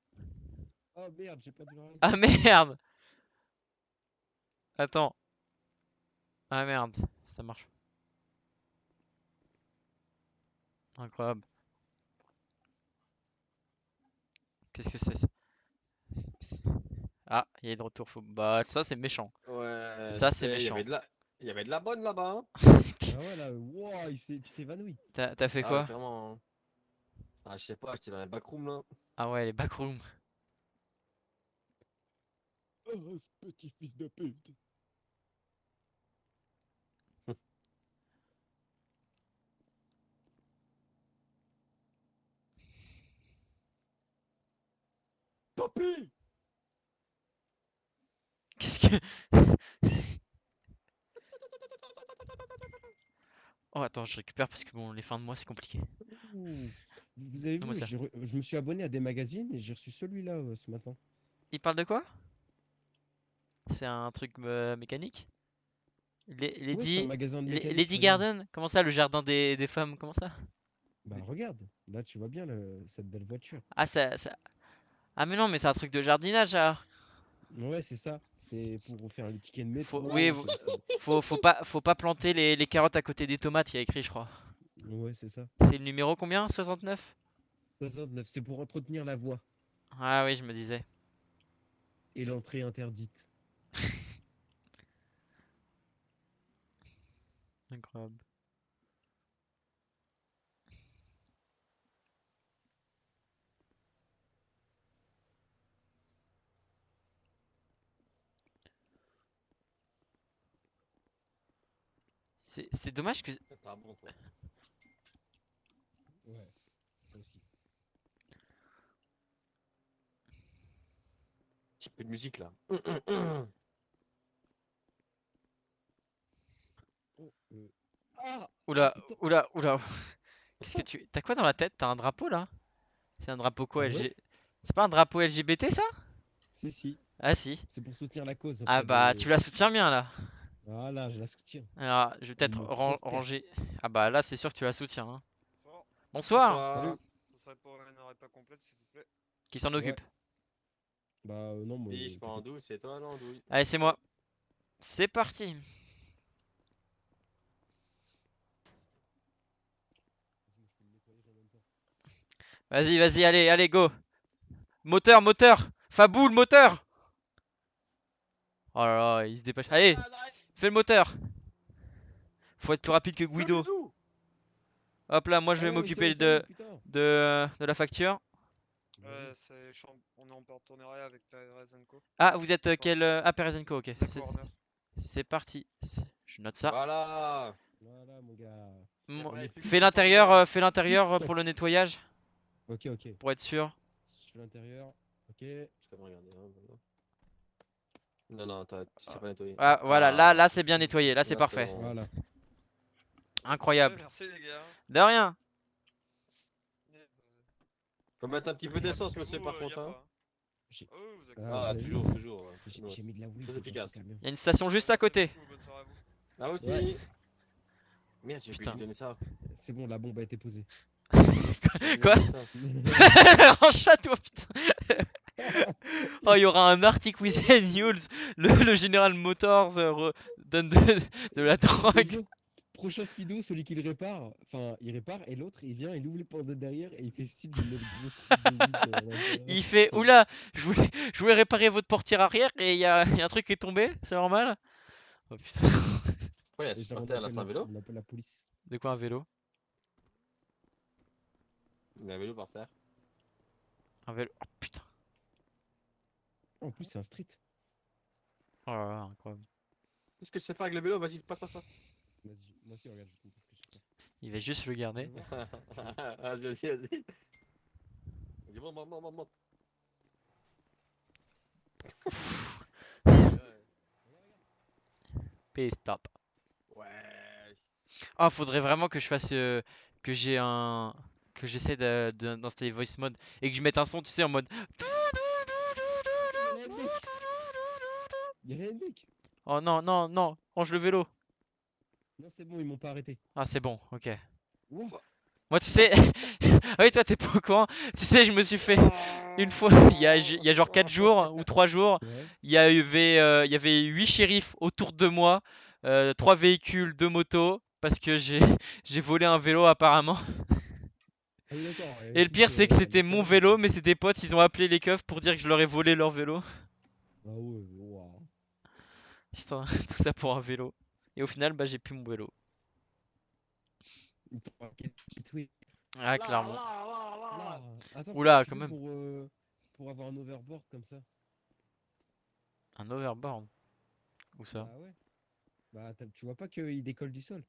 Oh merde, j'ai pas dû l'arrêter. Ah merde. Attends. Ah merde, ça marche. Incroyable. Qu'est-ce que c'est ça? Ah, il y a de retour. Bah, ça c'est méchant. Ouais, Ça, c'est il y méchant. avait de la. Il y avait de la bonne là-bas. Hein. Ah ouais, là, wow, tu t'es évanoui. T'as fait Ah ouais, quoi? clairement. Hein. Ah, je sais pas, j'étais dans les backrooms là. Ah ouais, les backrooms. Oh, ce petit fils de pute. Papy! Qu'est-ce que. Oh, attends, je récupère parce que bon, les fins de mois c'est compliqué. Ouh. Vous avez Comment vu, ça? je me suis abonné à des magazines et j'ai reçu celui-là ce matin. Il parle de quoi? C'est un truc mécanique? Ouais, c'est un magasin de mécanique, Lady regarde. Garden? Comment ça, le jardin des femmes? Comment ça? Bah regarde, là tu vois bien cette belle voiture. Ah, Ah, mais non, mais c'est un truc de jardinage, alors. Ouais, c'est ça. C'est pour faire les tickets de métro. Oui, faut pas planter les carottes à côté des tomates, il y a écrit, je crois. Ouais, c'est ça. C'est le numéro combien? 69? 69, c'est pour entretenir la voie Ah oui, je me disais. et l'entrée interdite. Incroyable. C'est dommage que. T'es un bon toi. Ouais, toi aussi. Petit peu de musique là. Oh, Ah, Oula, putain. oula, oula. Qu'est-ce que tu. T'as quoi dans la tête? T'as un drapeau là? C'est un drapeau quoi, Ah ouais? LG? C'est pas un drapeau LGBT ça? Si, si. Ah si. C'est pour soutenir la cause Ah auprès bah, des. tu la soutiens bien là. Voilà, je la soutiens. Alors, je vais Elle peut-être me transperce. ranger. Ah bah là, c'est sûr que tu la soutiens. Hein. Bonsoir. Bonsoir. Bonsoir. Ce serait pour une heure pas complète, s'il vous plaît. Qui s'en Ouais. occupe? Bah non, moi. Oui, je prends t'inquiète. Andouille, c'est toi l'andouille. Allez, c'est moi. C'est parti. Vas-y, moi, je fais le nettoyage en même temps. Vas-y, vas-y, allez, allez, go. Moteur, moteur. Fabou, le moteur. Oh là là, il se dépêche. Allez, fais le moteur. Faut être plus rapide que Guido. Hop là, moi je Ah vais ouais, mais m'occuper ça y est, putain. de la facture. Vas-y. On est en partenariat avec Perez & Co. Ah, vous êtes quel. Ah, Perez & Co, ok. Corner. C'est parti. Je note ça. Voilà. Voilà, mon gars. Mon- Ouais, plus Fais que l'intérieur formidable. fais l'intérieur Pit stop. pour le nettoyage, Ok, ok. pour être sûr. je fais l'intérieur. Ok. Je peux me regarder. Hein, maintenant. Non, tu sais pas nettoyer. Ah, voilà, là c'est bien nettoyé, là c'est parfait. bon. Voilà. Incroyable. Ouais, merci les gars. De rien. Faut mettre un petit peu d'essence, monsieur, Vous, par y a contre. Hein. pas. J'ai- Oh, vous inquiétez Ah, pas. Ah, vous avez toujours, vu toujours. J'ai mis de la weed Très dans efficace. ce camion. Il y a une station juste à côté. Bonne soirée à vous. Ah, aussi. Ouais. Merde, j'ai pu Putain. lui donner ça. C'est bon, la bombe a été posée. J'ai Quoi oublié de donner ça. Range-toi, putain. Oh, il y aura un article with news. Le General Motors donne de la Et drogue. Joe, prochain speedo, celui qui le répare, enfin il répare et l'autre il vient, il ouvre les portes de derrière et il fait style de mettre gros trucs de weed à l'intérieur. Il fait oula, je voulais réparer votre portière arrière et il y a un truc qui est tombé, c'est normal? Oh putain. Ouais, il y a Et tout je par on terre, là, c'est un appelle vélo. on appelle la police. De quoi un vélo? Il y a un vélo par terre. Un vélo. Oh putain. Oh, en plus c'est un street. Oh là là, incroyable. Qu'est-ce que je sais faire avec le vélo? Vas-y, passe. Vas-y, moi aussi regarde, je vais te montrer ce que je sais faire. Il va juste le Tu garder. veux voir Vas-y. Vas-y, monte. P-stop. Ouais. Ah, faudrait vraiment que je fasse que j'ai un que j'essaie d'installer voice mode et que je mette un son, tu sais, en mode. Il y a la NDEC. Oh non, range le vélo. Non c'est bon, ils m'ont pas arrêté. Ah, c'est bon, ok. Ouah. Moi, tu sais, ah oui, toi, t'es pas au courant. Tu sais, je me suis fait une fois, il y a genre 4 jours ou 3 jours, Ouais. il y avait 8 shérifs autour de moi, 3 véhicules, 2 motos, parce que j'ai volé un vélo apparemment. Ah oui d'accord. Et le pire, c'est que c'était mon l'escalade, vélo, mais c'est des potes, ils ont appelé les keufs pour dire que je leur ai volé leur vélo. Ah ouais, waouh. Putain, tout ça pour un vélo. Et au final, bah, j'ai plus mon vélo. Ils t'ont raqué et tout. Ah, clairement. Là, attends, Oula, comment quand tu fais même. pour avoir un overboard comme ça. Un overboard. Où ça? Bah ouais. Bah tu vois pas qu'il décolle du sol.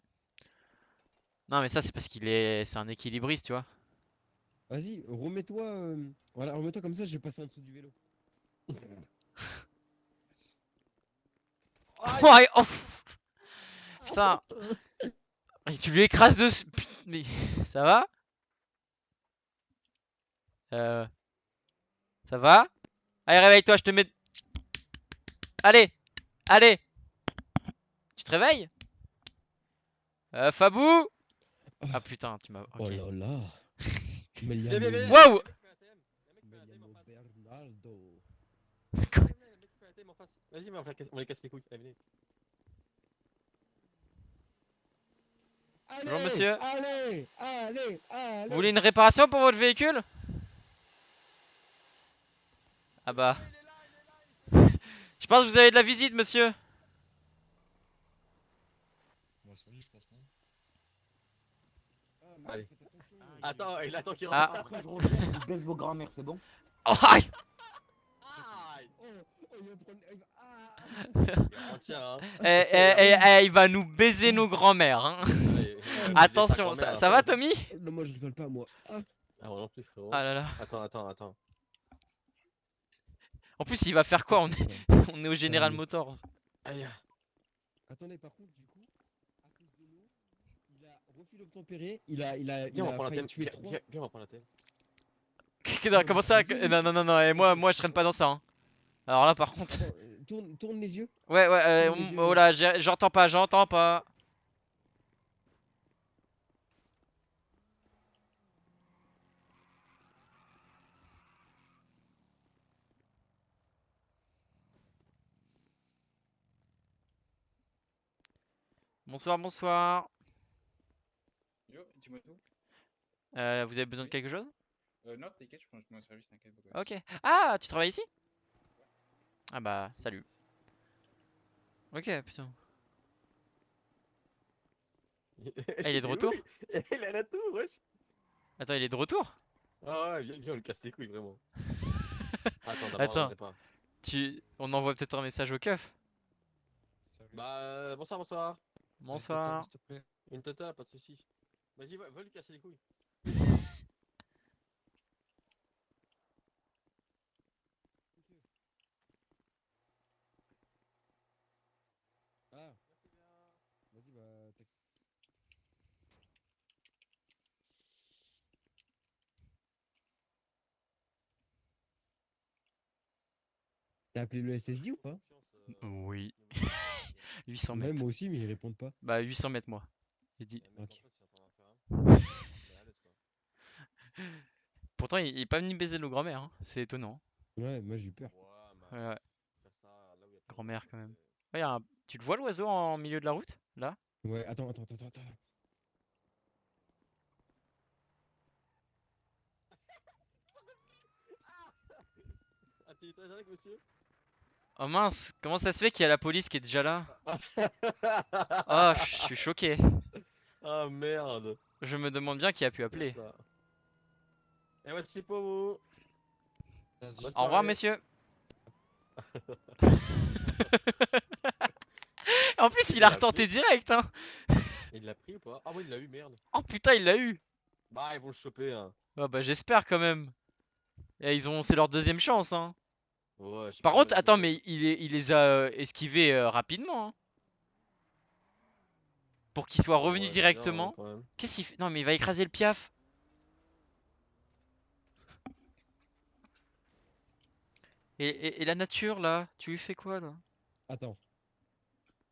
Non, mais ça, c'est parce c'est un équilibriste, tu vois. Vas-y, remets-toi. Voilà, remets-toi comme ça, je vais passer en dessous du vélo. Ouais, oh, putain. Et tu lui écrases dessus. Putain, mais ça va? Ça va? Allez, réveille-toi, je te mets. Allez. Tu te réveilles? Fabou? Ah putain, tu m'as. Oh Ok. là là. Mais il y a Viens. le- Waouh! Emiliano Bernaldo. Vas-y, on les casse les couilles. Allez, venez. Allez, Bonjour, monsieur. Allez. Vous voulez une réparation pour votre véhicule? Ah bah. Je pense que vous avez de la visite, monsieur. On va soigner, je pense, non? Ah, mais Allez. faites attention. Attends, il attend qu'il Ah. rentre. Après, je reviens, je baisse vos grands-mères, c'est bon? Oh, aïe! Aïe. Il va prendre. On tient, hein. Il va nous baiser nos grands-mères, hein. Allez, Attention, ça va, Tommy? Non, moi je rigole pas, moi. Ah. Ah, moi non plus, frérot. Ah là là. Attends. En plus, il va faire quoi? Ça- On est au General me- Motors. Aïe. Attendez, par contre, du coup, à cause de nous, il a refus d'obtempérer. Il a Viens, on va prendre la failli thème. tuer 3. Viens, on va prendre la thème. Non, comment ça? vas-y, Non, et moi je traîne pas dans ça, hein. Alors là, par contre. Attends, tourne les yeux. Ouais, Tourne les yeux. oh là, j'entends pas. Bonsoir. Yo, dis-moi tout. Vous avez besoin de quelque chose? Non, t'inquiète, je prends mon service, t'inquiète. Pas Ok. Ah, tu travailles ici? Ah bah, salut. Ok, putain. Ah, il est de retour? Il est de retour, wesh. Attends, il est de retour? Ah ouais, viens, on le casse les couilles, vraiment. Attends, d'abord, Attends. on sait pas. On envoie peut-être un message au keuf. Bah, bonsoir. Bonsoir. S'il te plaît. Une totale, pas de soucis. Vas-y, va lui casser les couilles. T'as appelé le SSD ou pas? Oui. 800 Ouais, mètres. moi aussi, mais ils répondent pas. Bah 800 mètres moi. J'ai dit. Ok. Pourtant il est pas venu baiser le grand-mère, hein. C'est étonnant. Ouais, moi j'ai eu peur. Ouais, grand-mère quand même. Ouais, tu le vois l'oiseau en milieu de la route? Là? Ouais, attends. Intelligent, monsieur? Oh mince, comment ça se fait qu'il y a la police qui est déjà là? Ah, je suis choqué. Ah merde. Je me demande bien qui a pu appeler. Et voici pour vous. Bonne Au revoir soirée. messieurs. En plus il a retenté direct, hein. Il l'a pris ou pas? Ah oui, il l'a eu, merde. Oh putain il l'a eu. Bah, ils vont le choper, hein. Ah bah j'espère quand même. Et c'est leur deuxième chance, hein. Ouais, je sais Par pas contre, combien attends, il mais il les a esquivés rapidement, hein, pour qu'il soit revenu Ouais, bien, hein, directement. quand même. Qu'est-ce qu'il fait? Non, mais il va écraser le piaf. Et la nature, là, tu lui fais quoi, là? Attends.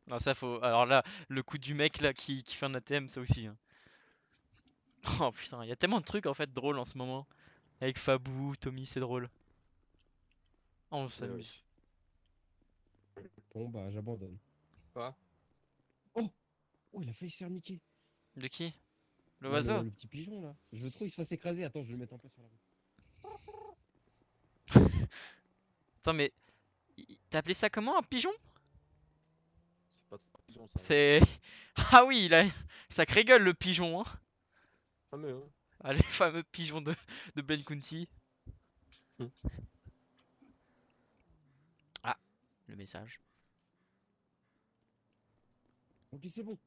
Non, ça faut. Alors là, le coup du mec, là, qui fait un ATM, ça aussi, hein. Oh putain, il y a tellement de trucs, en fait, drôles en ce moment. Avec Fabou, Tommy, c'est drôle. Oh, on Mais s'amuse. Bon, bah, j'abandonne. Quoi? Oh, il a failli se faire niquer. De qui? Le Bah, oiseau? le petit pigeon, là. Je veux trop, il se fasse écraser. Attends, je vais le mettre en place sur la route. Attends, mais. T'as appelé ça comment, un pigeon? C'est pas trop pigeon, ça. C'est. Ah oui, il a. Sacré gueule, le pigeon, hein. Fameux, hein. Ah, les fameux pigeons de Ben Kunti. Ah, le message. Ok, c'est bon.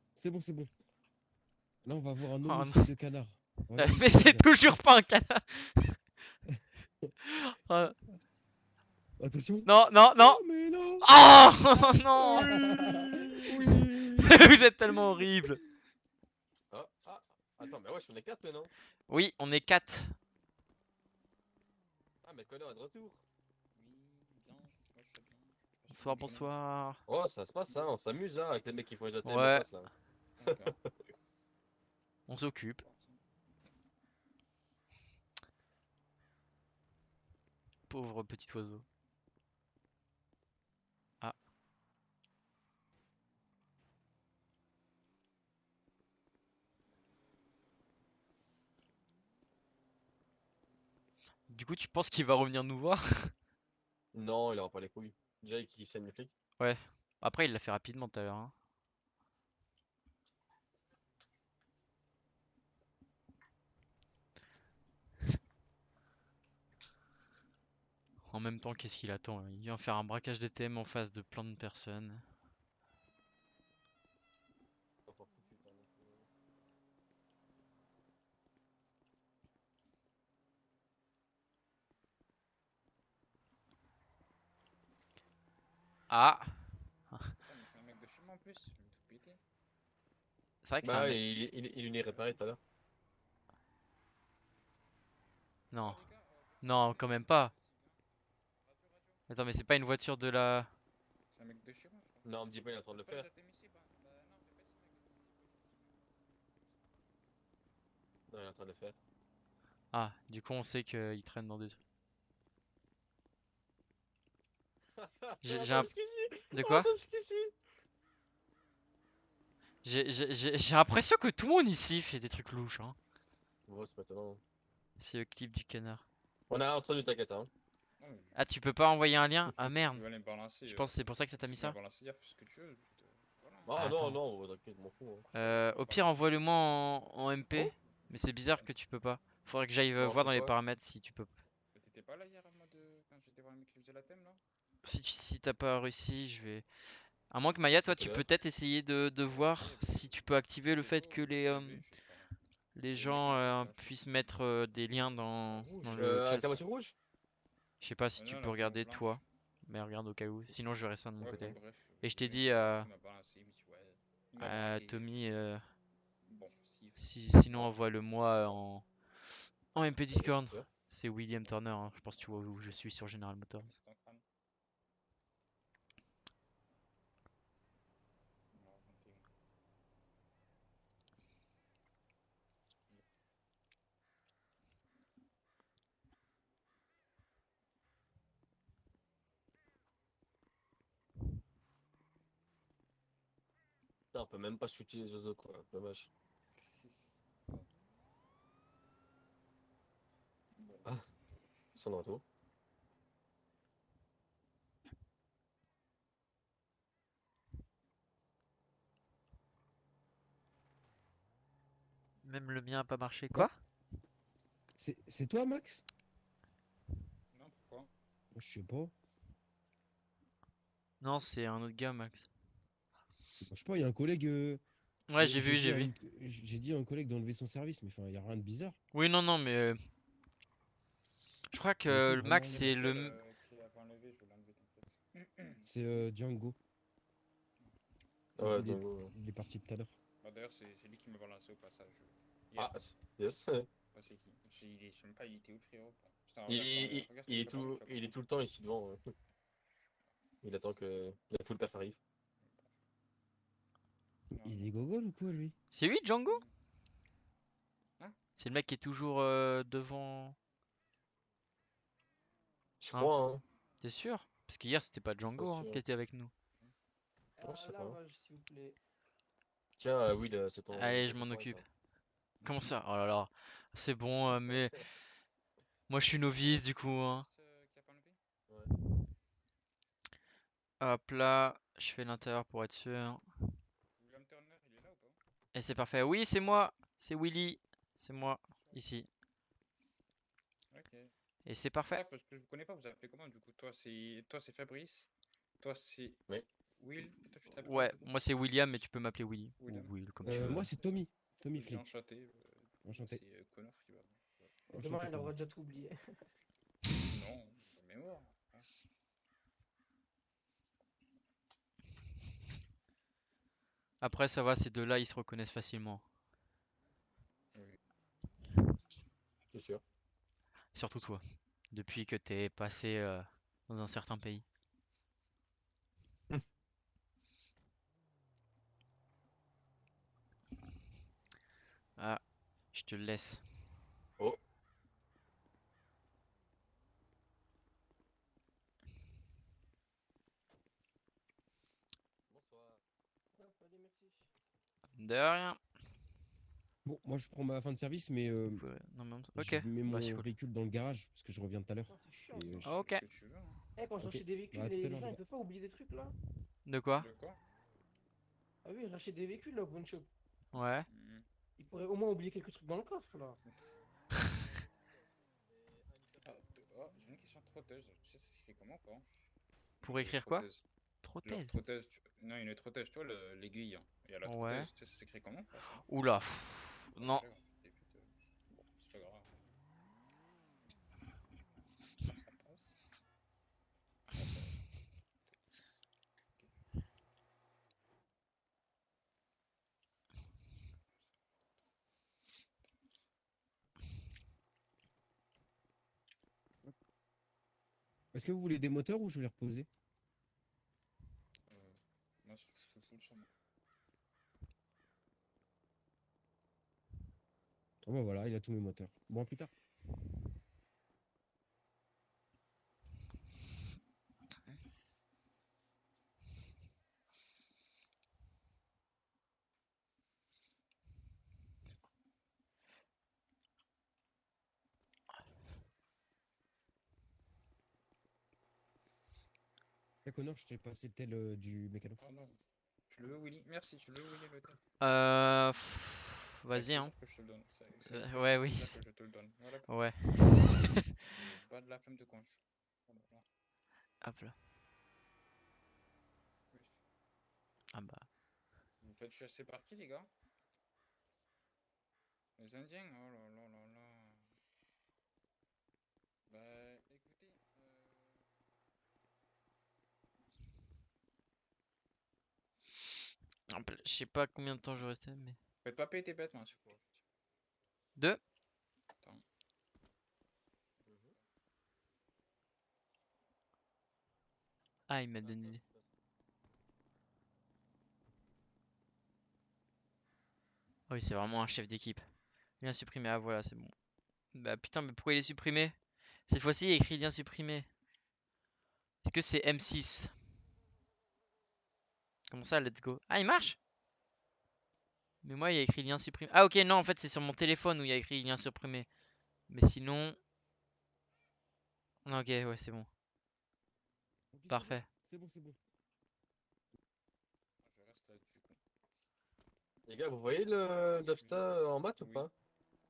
Là, on va avoir un Oh, homicide de canard. Voilà, Mais c'est regarde. toujours pas un canard. Oh, Attention. non, non, non. Oh, mais non. Oh non. Oui. Vous êtes tellement horrible. Attends, mais ouais, on est 4 maintenant. Oui, on est 4. Ah, mais Connor est de retour. Bonsoir, bonsoir. Oh, ça se passe, hein. On s'amuse, hein, avec les mecs qui font les ATM Ouais. en face, là. On s'occupe. Pauvre petit oiseau. Ah. Du coup, tu penses qu'il va revenir nous voir? Non, il aura pas les couilles. Déjà, il saigne les flics. Ouais. Après, il l'a fait rapidement tout à l'heure, hein. En même temps, qu'est-ce qu'il attend? Il vient faire un braquage d'ATM en face de plein de personnes. Ah! C'est un mec de chez moi en plus, je vais tout péter. C'est vrai que c'est un Bah, mec. il est réparé tout à l'heure. Non. Non, quand même pas. Attends, mais c'est pas une voiture de la... C'est un mec de chez moi, je crois. Non, me dis pas, il est en train de le faire. Non, il est en train de le faire. Ah, du coup, on sait qu'il traîne dans des trucs. J'ai un... De quoi? J'ai l'impression que tout le monde ici fait des trucs louches, hein. Ouais, c'est pas étonnant. C'est le clip du canard. On a entendu, t'inquiète, hein. Ah, tu peux pas envoyer un lien? Ah merde. Je vais aller me balancer. Je pense que c'est pour ça que ça t'a mis ça. Balancer hier, parce que tu veux. Voilà. Ah, Attends. non, t'inquiète, m'en fous. Hein. Au pire, envoie-le-moi en MP. Mais c'est bizarre que tu peux pas. Faudrait que j'aille Bon, voir c'est dans les quoi? paramètres si tu peux. T'étais pas là hier à moi quand j'étais voir le mec qui faisait la thème là? Si t'as pas réussi, je vais... À moins que Maya, toi, tu peux peut-être essayer de voir si tu peux activer le fait que les gens puissent mettre des liens dans le chat. Avec la voiture rouge? Je sais pas si tu peux regarder toi. Mais regarde au cas où. Sinon, je verrai ça de mon côté. Et je t'ai dit à Tommy, sinon envoie-le-moi en MP Discord. C'est William Turner, hein. Je pense que tu vois où je suis sur General Motors. Non, on peut même pas shooter les oiseaux, quoi. Dommage. Bon. Ah, son retour. Même le mien a pas marché. Ouais. Quoi? C'est toi, Max? Non, pourquoi? Je sais pas. Non, c'est un autre gars, Max. Je sais pas, il y a un collègue. Ouais, j'ai vu, dit j'ai à vu. j'ai dit à un collègue d'enlever son service, mais enfin, il y a rien de bizarre. Oui, non, non, mais je crois Pour le que coup, le vraiment Max, rien de c'est bizarre. le. Qui a pas enlevé, je vais l'enlever, t'inquiète. C'est Django. C'est Ouais, il est, donc. il est parti tout à l'heure. Bah, d'ailleurs, c'est lui qui m'a balancé au passage. Ah, Hier. yes. Bah, c'est qui? Je sais même pas, il était où, frérot? Putain, Il, regarde, il, regarde ce il que est je fais pendant tout, que je il fais est tout le temps ici devant. Il attend que la full perf arrive. Non, Il est gogol ou quoi, lui? C'est lui, Django? Hein? C'est le mec qui est toujours devant. Je Hein? crois, hein. T'es sûr? Parce qu'hier, c'était pas Django hein, sûr. qui était avec nous. Non, je sais pas. Lavage, s'il vous plaît. Tiens, Will, c'est ton. Allez, je ton m'en favori, occupe. ça. Comment ça? Oh là là. C'est bon, mais moi je suis novice du coup. Hein. Qui a pas enlevé? Ouais. Hop là, je fais l'intérieur pour être sûr. William Turner, il est là ou pas? Et c'est parfait. Oui, c'est moi. C'est Willy. C'est moi. Ici. Ok. Et c'est parfait. Ah, parce que je vous connais pas, vous appelez comment du coup? Toi c'est Fabrice, toi c'est Oui. Will, et toi tu t'appelles comment Ouais, du coup? moi c'est William, mais tu peux m'appeler Willy. Ou William. Will, comme tu veux. Moi, c'est Tommy. Tommy Ok, Flick. enchanté. Enchanté. C'est Connor qui va. Enchanté, Demain, il Tommy. aura déjà tout oublié. Non, la mémoire. Hein. Après, ça va, ces deux-là, ils se reconnaissent facilement. Oui. C'est sûr. Surtout toi. Depuis que t'es passé dans un certain pays. Ah, je te le laisse. Oh. Bonsoir. Hop, allez, merci. De rien. Bon, moi, je prends ma fin de service, mais Vous pouvez- Non, mais... je Ok, mets bah c'est mon cool. véhicule dans le garage parce que je reviens tout à l'heure. Ah, c'est chiant Et, ça. Ok. Ce que tu veux. Hein. Eh, quand Ok. j'achète des véhicules, Bah, à tout à les l'heure, gens ils du peuvent pas oublier des trucs là. De quoi? De quoi? Ah oui, j'achète des véhicules là au pawn shop. Ouais. Ils pourraient au moins oublier quelques trucs dans le coffre là. Ah, j'ai une question de trottèse. Tu sais, ça s'écrit comment quoi? Pour écrire quoi? Genre Trottèse. trottèse. Non, une trottèse, tu vois, l'aiguille. Hein. Il y a la Ouais. trottèse, tu sais, ça s'écrit comment quoi, ça? Oula. Pff, non. D'accord, débute, bon, c'est pas grave. Ça passe. Ah, ça. Ok. Est-ce que vous voulez des moteurs ou je vais les reposer? Moi, je suis full sur moi. Ah bah voilà, il a tous mes moteurs. Bon, à plus tard. Connor, je t'ai passé le tel du mécano. Oh non. Je le veux, Willy. Merci, je le veux, Willy, le tel. Vas-y hein. Avec plaisir que je te le donne. C'est ouais, avec oui. plaisir que je te le donne. Voilà. Ouais. Pas de la flemme de conche. Voilà. Hop là. Oui. Ah bah. Vous faites chasser par qui, les gars? Les Indiens? Oh là là là là. Bah, écoutez. Hop là, je sais pas combien de temps je restais, mais. Faites pas péter bêtement, s'il vous plaît. Deux. Attends. Ah, il m'a donné. Ah oui, c'est vraiment un chef d'équipe. Lien supprimé. Ah voilà, c'est bon. Bah putain, mais pourquoi il est supprimé? Cette fois-ci, il y a écrit lien supprimé. Est-ce que c'est M6? Comment ça, let's go? Ah, il marche? Mais moi, il y a écrit lien supprimé. Ah, ok, non, en fait, c'est sur mon téléphone où il y a écrit lien supprimé. Mais sinon. Non, ok, ouais, c'est bon. Ok, c'est bon, Parfait. c'est bon, c'est bon. Je reste là-dessus, quoi. Les gars, vous voyez le Dubsta en maths ou Oui. pas?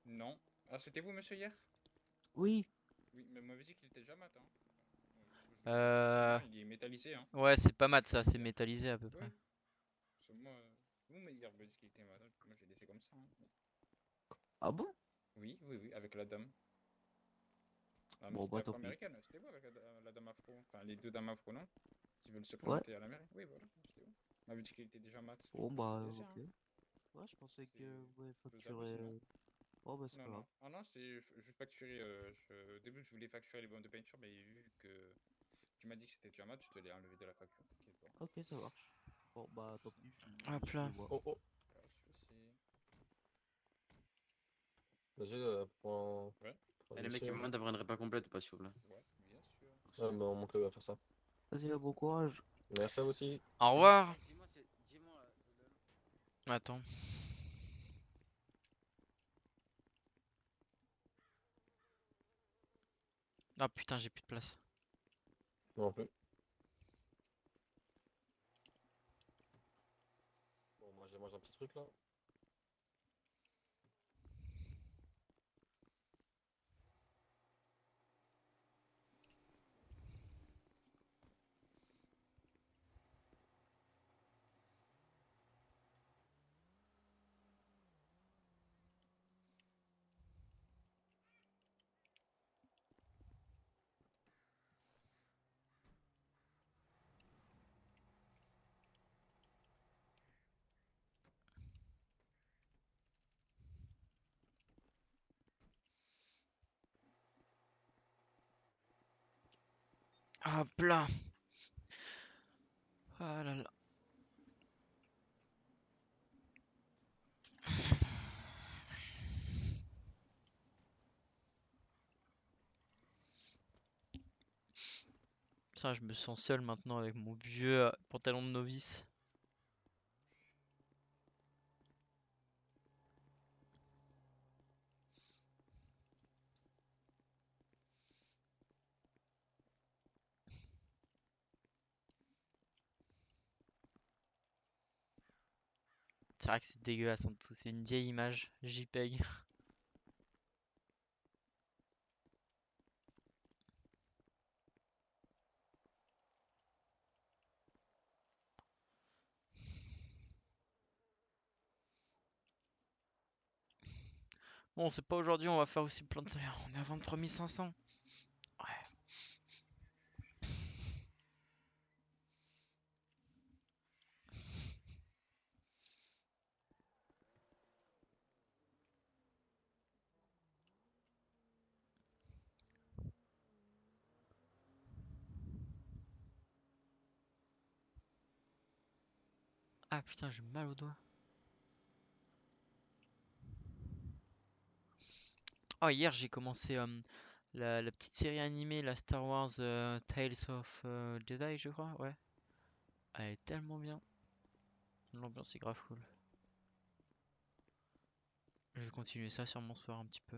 Non. Ah, c'était vous, monsieur, hier? Oui. Oui, mais vous m'avez dit qu'il était déjà mat, hein. Je vous le dis Euh. officiellement, il est métallisé, hein. Ouais, c'est pas mat ça, c'est métallisé à peu près. Oui. Parce que moi, vous m'avez hier dit qu'il était mat, hein. Moi, j'ai laissé comme ça, hein. Ah bon? Oui, oui, oui, avec la dame. La Bon, petite bah, tant pis. afro-américaine, c'était vous avec la dame afro. Enfin, les deux dames afro, non? Qui veulent se Ouais. présenter à la mairie. Oui, voilà, c'était vous. On m'avait dit qu'il était déjà mat. Bon, Je bah, l'ai laissé, ok. hein. Ouais, je pensais C'est que ouais, faisable facturer. sinon. Oh, bah, c'est Non, pas grave. non. Ah non, c'est juste facturer. Au début, je voulais facturer les bonnes de peinture, mais vu que tu m'as dit que c'était déjà mat, je te l'ai enlevé de la facture, t'inquiète pas. Ok, ça marche. Bon, bah, tant pis, Hop là. excusez-moi. Oh oh, Pas de soucis. vas-y, prends Ouais, prends Eh, le les mecs, il y a dossier. moyen d'avoir une répa complète ou pas, s'il vous plaît? ouais, bien sûr. Ouais, bah, mon club va faire ça. Vas-y, là, bon courage. Merci à vous aussi. Au revoir. Dis-moi, dis-moi. Attends. Ah putain, j'ai plus de place. Moi non plus. Bon, moi je mange un petit truc là. Hop là. Ah là là. Ça, je me sens seul maintenant avec mon vieux pantalon de novice. C'est vrai que c'est dégueulasse en dessous, c'est une vieille image JPEG. Bon, c'est pas aujourd'hui, on va faire aussi plein de... On est à 23 500. Ouais. Ah putain, j'ai mal au doigt. Oh, hier j'ai commencé la petite série animée, la Star Wars Tales of Jedi, je crois, ouais. Elle est tellement bien. L'ambiance est grave cool. Je vais continuer ça sur mon soir un petit peu.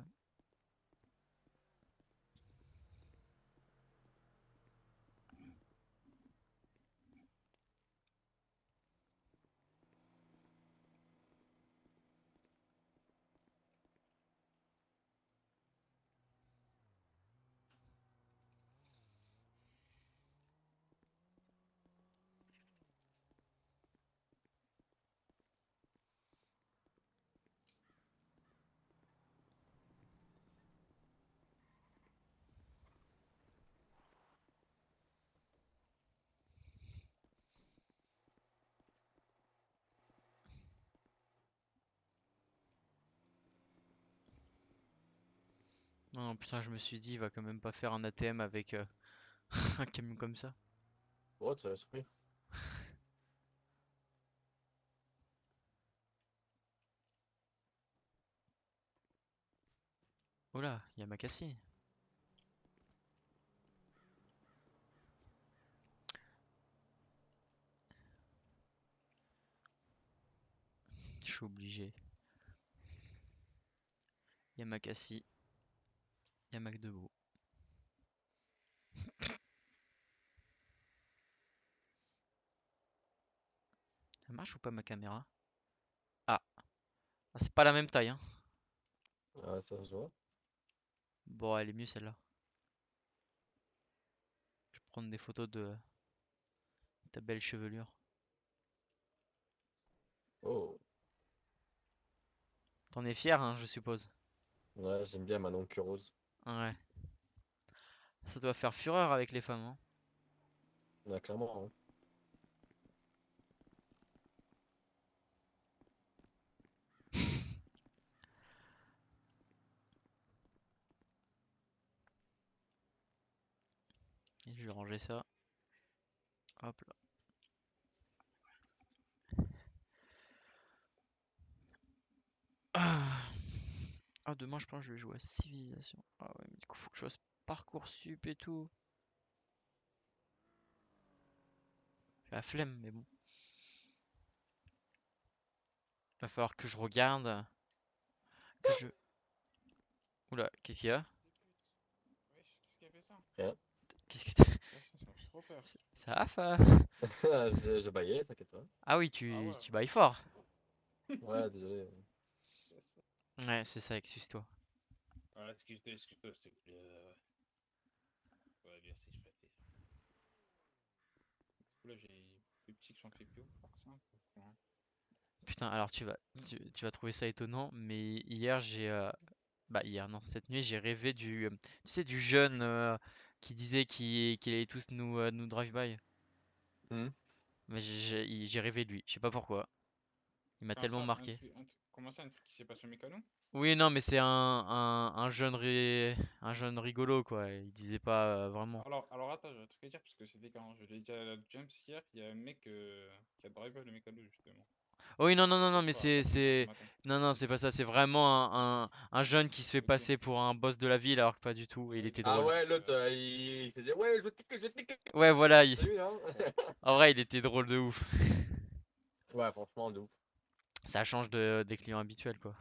Non, putain, je me suis dit, il va quand même pas faire un ATM avec un camion comme ça. Ouais, ça m'a surpris. Oh là, il y a Makassi. Je suis obligé. Il y a Macassi. Il y a Mac debout. Ça marche ou pas ma caméra? Ah, ah, c'est pas la même taille, hein. Ah, ça se voit. Bon, elle est mieux celle-là. Je vais prendre des photos de ta belle chevelure. Oh. T'en es fier, hein, je suppose. Ouais, j'aime bien Manon Curose. Ouais. Ça doit faire fureur avec les femmes, hein. Ouais, clairement. Hein. Et je vais ranger ça. Hop là. Ah, demain je pense que je vais jouer à Civilisation. Ah ouais, mais du coup faut que je fasse Parcoursup et tout. J'ai la flemme, mais bon. Va falloir que je regarde. Que je. Oula, qu'est-ce qu'il y a? Wesh, qu'est-ce qui a fait ça? Rien. Qu'est-ce que t'as. Ouais, ça m'a fait trop peur. Ça va, fa. Je baillais, t'inquiète pas. Ah oui, Ah tu ouais. bailles fort. Ouais, désolé. Ouais, c'est ça, excuse-toi. Voilà, excuse-toi, c'est que ouais, bien si je flattais. Du coup, là, j'ai des petits qui sont fait plus haut. C'est un peu con, hein. Putain, alors tu vas trouver ça étonnant, mais hier j'ai. Bah, hier, non, cette nuit j'ai rêvé du. Tu sais, du jeune qui disait qu'il allait tous nous drive-by. Hmm. Mais j'ai rêvé de lui, je sais pas pourquoi. Il m'a Comment tellement ça, marqué. comment ça, un truc qui s'est passé au mécano? Oui, non, mais c'est un jeune un jeune rigolo, quoi. Il disait pas vraiment. Alors attends, j'ai un truc à dire, parce que c'était quand je l'ai dit à la James hier, il y a un mec qui a drivé le mécano, justement. Oui, non, non, non, Ce non, mais soir, à 4h du matin. non, non, c'est pas ça. C'est vraiment un jeune qui se fait Ok. passer pour un boss de la ville, alors que pas du tout. Et il Ouais, était du coup, Ah drôle. ouais, l'autre, il faisait ouais, je veux te niquer, je veux te niquer. Ouais, voilà. C'est lui, hein? En vrai, il était drôle de ouf. Ouais, franchement, de ouf. Ça change des clients habituels, quoi.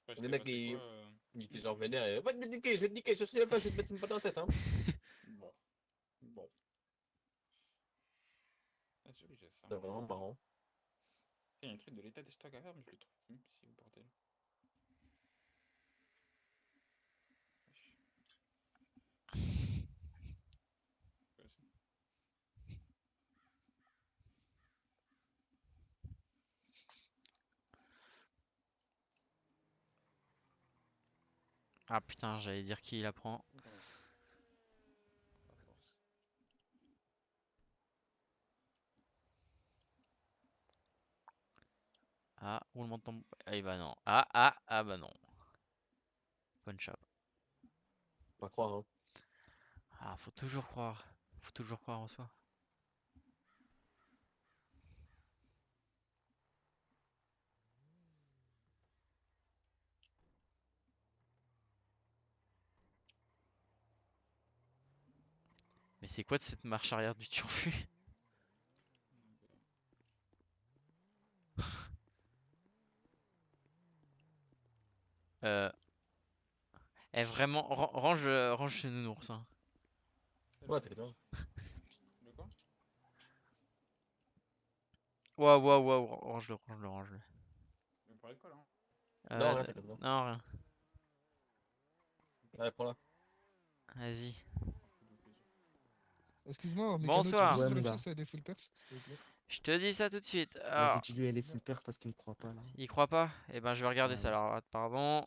ouais, Le c'était mec, passé quoi il était genre vénère et va te niquer, je vais te niquer, je suis la fin, je vais te mettre une patte dans la tête, hein. Bon. Bon. Ah, c'est vrai, j'ai ça. C'est vraiment marrant. Il y a un truc de l'état des stocks à faire, mais je le trouve plus ici, au bordel. Wesh. Quoi, ça? Ah putain, j'allais dire qui la prend. À force. Ah, roulement de tambour. Ah, bah non. Ah, bah non. Punch up. Pas croire, hein. Ah, faut toujours croire. Faut toujours croire en soi. Mais c'est quoi de cette marche arrière du turfu? Euh. Eh, vraiment, range chez Nounours, hein. Ouais, t'inquiète pas. De quoi? Waouh, waouh, waouh, range-le, range-le, range-le. Vous me parlez de quoi, là? Non, rien, D- t'inquiète pas. non, rien. Ouais, prends-la. Vas-y. Excuse-moi, Mécano, tu peux Bonsoir. juste Ouais, mon vérifier gars. si elle est full perf, s'il te plaît? Je te dis ça tout de suite. Vas-y, Alors, dis-lui, elle est full perf parce qu'il me croit pas là. il croit pas? Eh ben, je vais regarder Ouais, ça. ouais. Alors, pardon.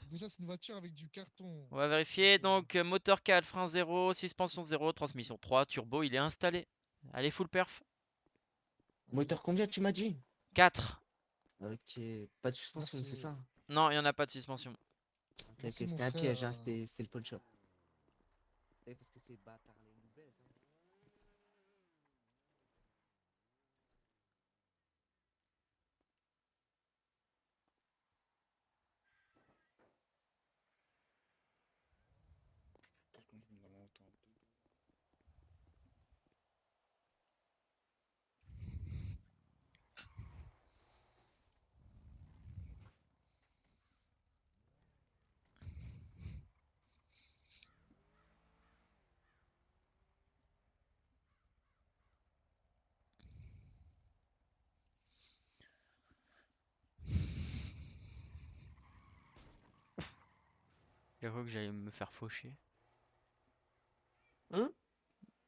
Déjà, c'est une voiture avec du carton. On va vérifier. Donc, moteur 4, frein 0, suspension 0, transmission 3, turbo, il est installé. Allez, full perf. Moteur combien tu m'as dit? 4. Ok, pas de suspension, c'est Merci. ça? Non, il n'y en a pas de suspension. Ok, ok, Merci, mon c'était un piège, hein, frère. c'était le pawn shop. Ouais, parce que ces bâtards, les nous baisent, hein. Qu'est-ce qu'on fait dans mon temps? J'ai cru que j'allais me faire faucher. Hein?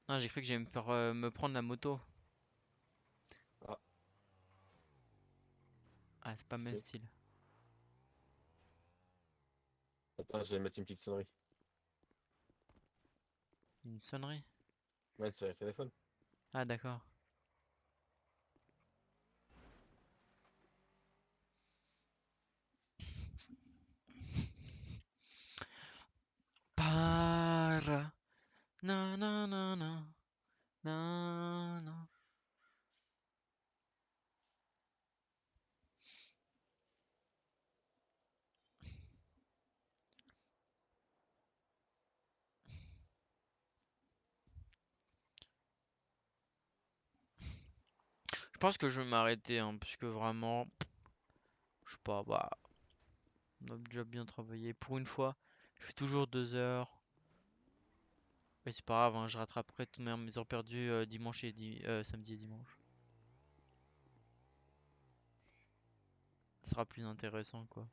Non, j'ai cru que j'allais me faire me prendre la moto. Ah. Ah, c'est pas mon Si. style. Attends, je vais mettre une petite sonnerie. Une sonnerie. Ouais, sur le téléphone. Ah, d'accord. Para. Na na na na. Na na. Je pense que je vais m'arrêter, hein, parce que vraiment, je sais pas, bah, on a déjà bien travaillé. Pour une fois, je fais toujours 2 heures. Mais c'est pas grave, hein, je rattraperai toutes mes heures perdues dimanche et samedi et dimanche. Ce sera plus intéressant, quoi.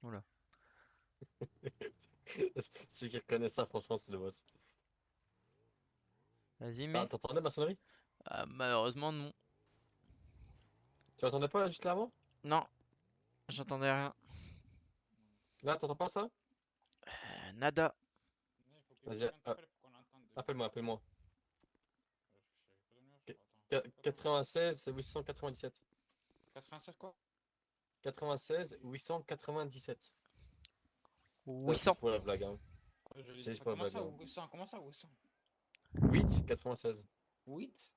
Voilà. Celui qui reconnaît ça, franchement, c'est le boss. Vas-y, Ah, mais. t'entendais ma sonnerie? Malheureusement, non. Tu l'entendais pas juste là avant? Non, j'entendais rien. Là, t'entends pas ça? Nada. Vas-y, appelle-moi, appelle-moi. 96 897. 96 quoi? 96 897. Ça, c'est 800. juste pour la blague, hein. Je C'est juste pour la Comment blague, ça, hein. 800? Comment ça, 800? 8 96. 8?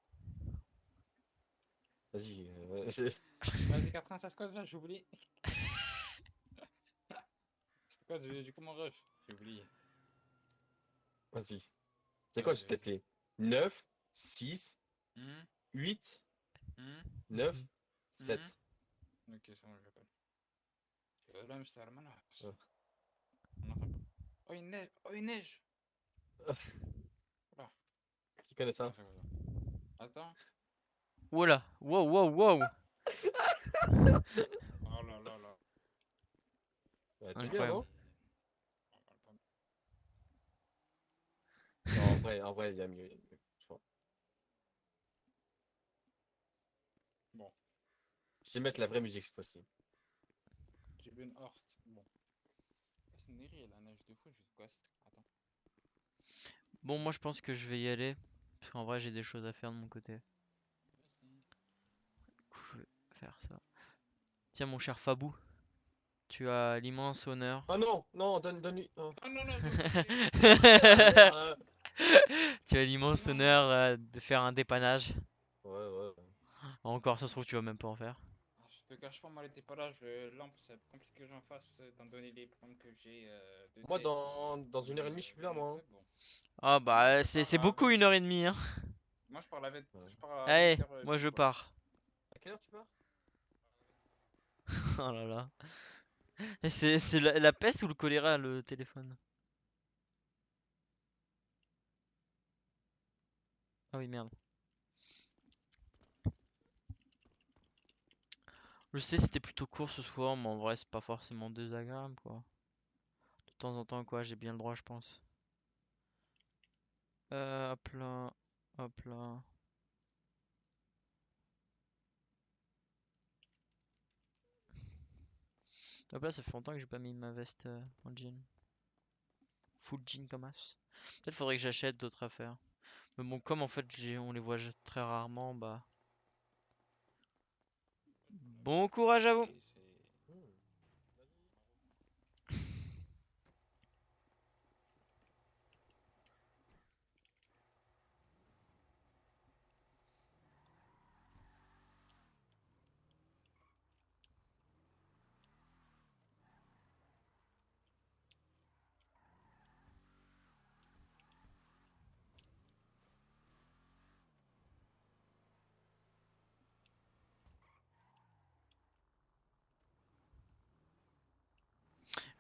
Vas-y. Vas-y, 96 quoi là, j'ai oublié. C'était quoi du coup mon ref? J'ai oublié. Vas-y. C'est quoi, je t'ai appelé? 9, 6, Hmm, 8, hmm, 9, hmm. 7. Ok, c'est bon, j'appelle. Là, mais c'est à la main, là. Ouais. On n'entend pas. Oh, il neige! Oh, il neige! Oula. Qui connaît ça? Attends. Voilà. Wow, wow, wow. Oh là là là. Ouais, t'es bien, Incroyable. non? Non, en vrai, il y a mieux, je crois. Bon, Je vais mettre la vraie musique cette fois-ci. j'ai vu une horte. Bon. C'est une neri, la neige de fou, je sais quoi. Attends. Bon, moi, je pense que je vais y aller. Parce qu'en vrai, j'ai des choses à faire de mon côté. Vas-y. Du coup, je vais faire ça. Tiens, mon cher Fabou, tu as l'immense honneur. Oh non, non, donne-lui. Oh. Oh non, non, j'ai oublié. Merde. Tu as l'immense honneur de faire un dépannage. Ouais, ouais. Encore, ça se trouve, tu vas même pas en faire. Ah, je te cache pas, moi, les dépallages, lampe, c'est compliqué que j'en fasse, étant donné les problèmes que j'ai de Moi, tête. dans 1 heure et demie, je suis là, moi, hein. Bon. Ah bah, je pars c'est à beaucoup 1h30, hein. Moi, je pars à Ouais. je pars à Allez, 8h. moi je pars. À quelle heure tu pars? Oh là là. Et c'est la peste ou le choléra, le téléphone? Ah oui, merde. Je sais, c'était plutôt court ce soir, mais en vrai, c'est pas forcément désagréable, quoi. De temps en temps, quoi, j'ai bien le droit, je pense. Hop là, hop là. Hop là, ça fait longtemps que j'ai pas mis ma veste en jean. Full jean comme as. Peut-être faudrait que j'achète d'autres affaires. Mais bon, comme en fait, on les voit très rarement, bah. Bon courage à vous!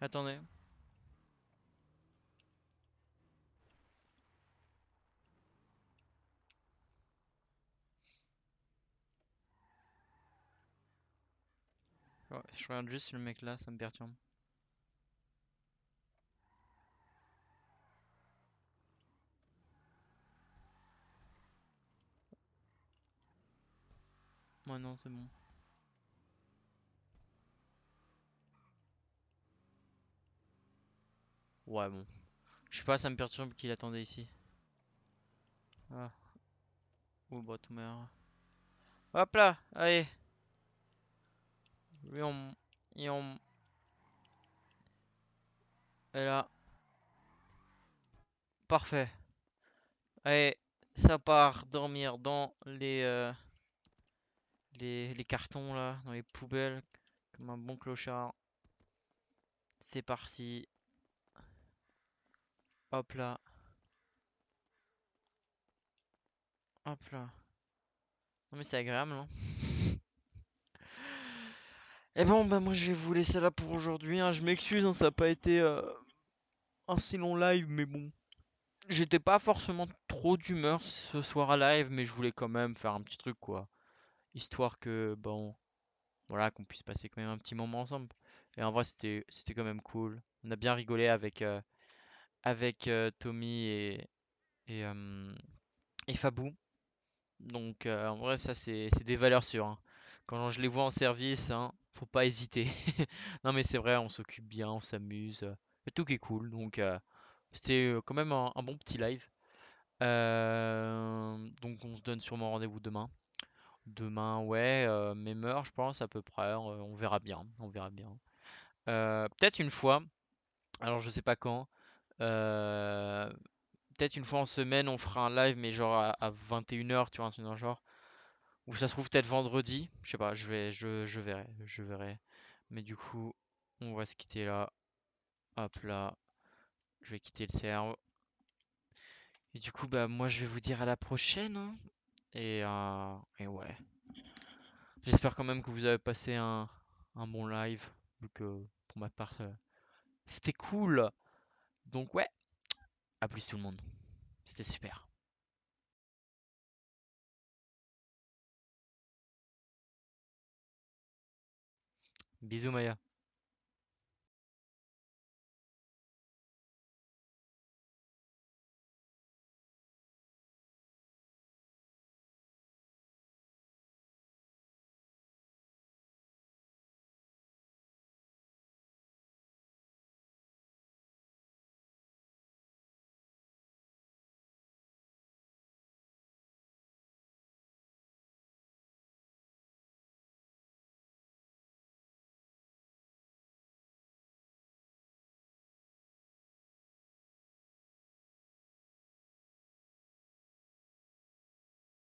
Attendez. Je regarde juste le mec là, ça me perturbe. Ouais, non, c'est bon. Ouais, bon. Je sais pas, ça me perturbe qu'il attendait ici. Ah. Oh, bah, tout meurt. Hop là, allez. Lui, on. Et on. Et là. Parfait. Allez, ça part dormir dans les cartons là, dans les poubelles, comme un bon clochard. C'est parti. Hop là. Hop là. Non mais c'est agréable, hein. Et bon, bah moi je vais vous laisser là pour aujourd'hui, hein. Je m'excuse, hein, ça n'a pas été un si long live, mais bon. J'étais pas forcément trop d'humeur ce soir à live, mais je voulais quand même faire un petit truc, quoi. Histoire que, bon, voilà, qu'on puisse passer quand même un petit moment ensemble. Et en vrai, c'était quand même cool. On a bien rigolé avec Tommy et Fabou. Donc, en vrai, ça, c'est des valeurs sûres, hein. Quand je les vois en service, hein, faut pas hésiter. Non, mais c'est vrai, on s'occupe bien, on s'amuse. Et tout qui est cool. Donc, c'était quand même un bon petit live. Donc, on se donne sûrement rendez-vous demain. Demain, ouais, même heure, je pense, à peu près. On verra bien. On verra bien. Peut-être une fois, alors je sais pas quand. euh, Peut-être une fois en semaine, on fera un live, mais genre à 21h, tu vois, un truc dans le genre. Ou ça se trouve peut-être vendredi. Je sais pas, je verrai. Je verrai. Mais du coup, on va se quitter là. Hop là. Je vais quitter le serve. Et du coup, bah moi je vais vous dire à la prochaine, hein. Et ouais. J'espère quand même que vous avez passé un bon live. Vu que pour ma part, c'était cool. Donc ouais, à plus tout le monde. C'était super. Bisous Maya.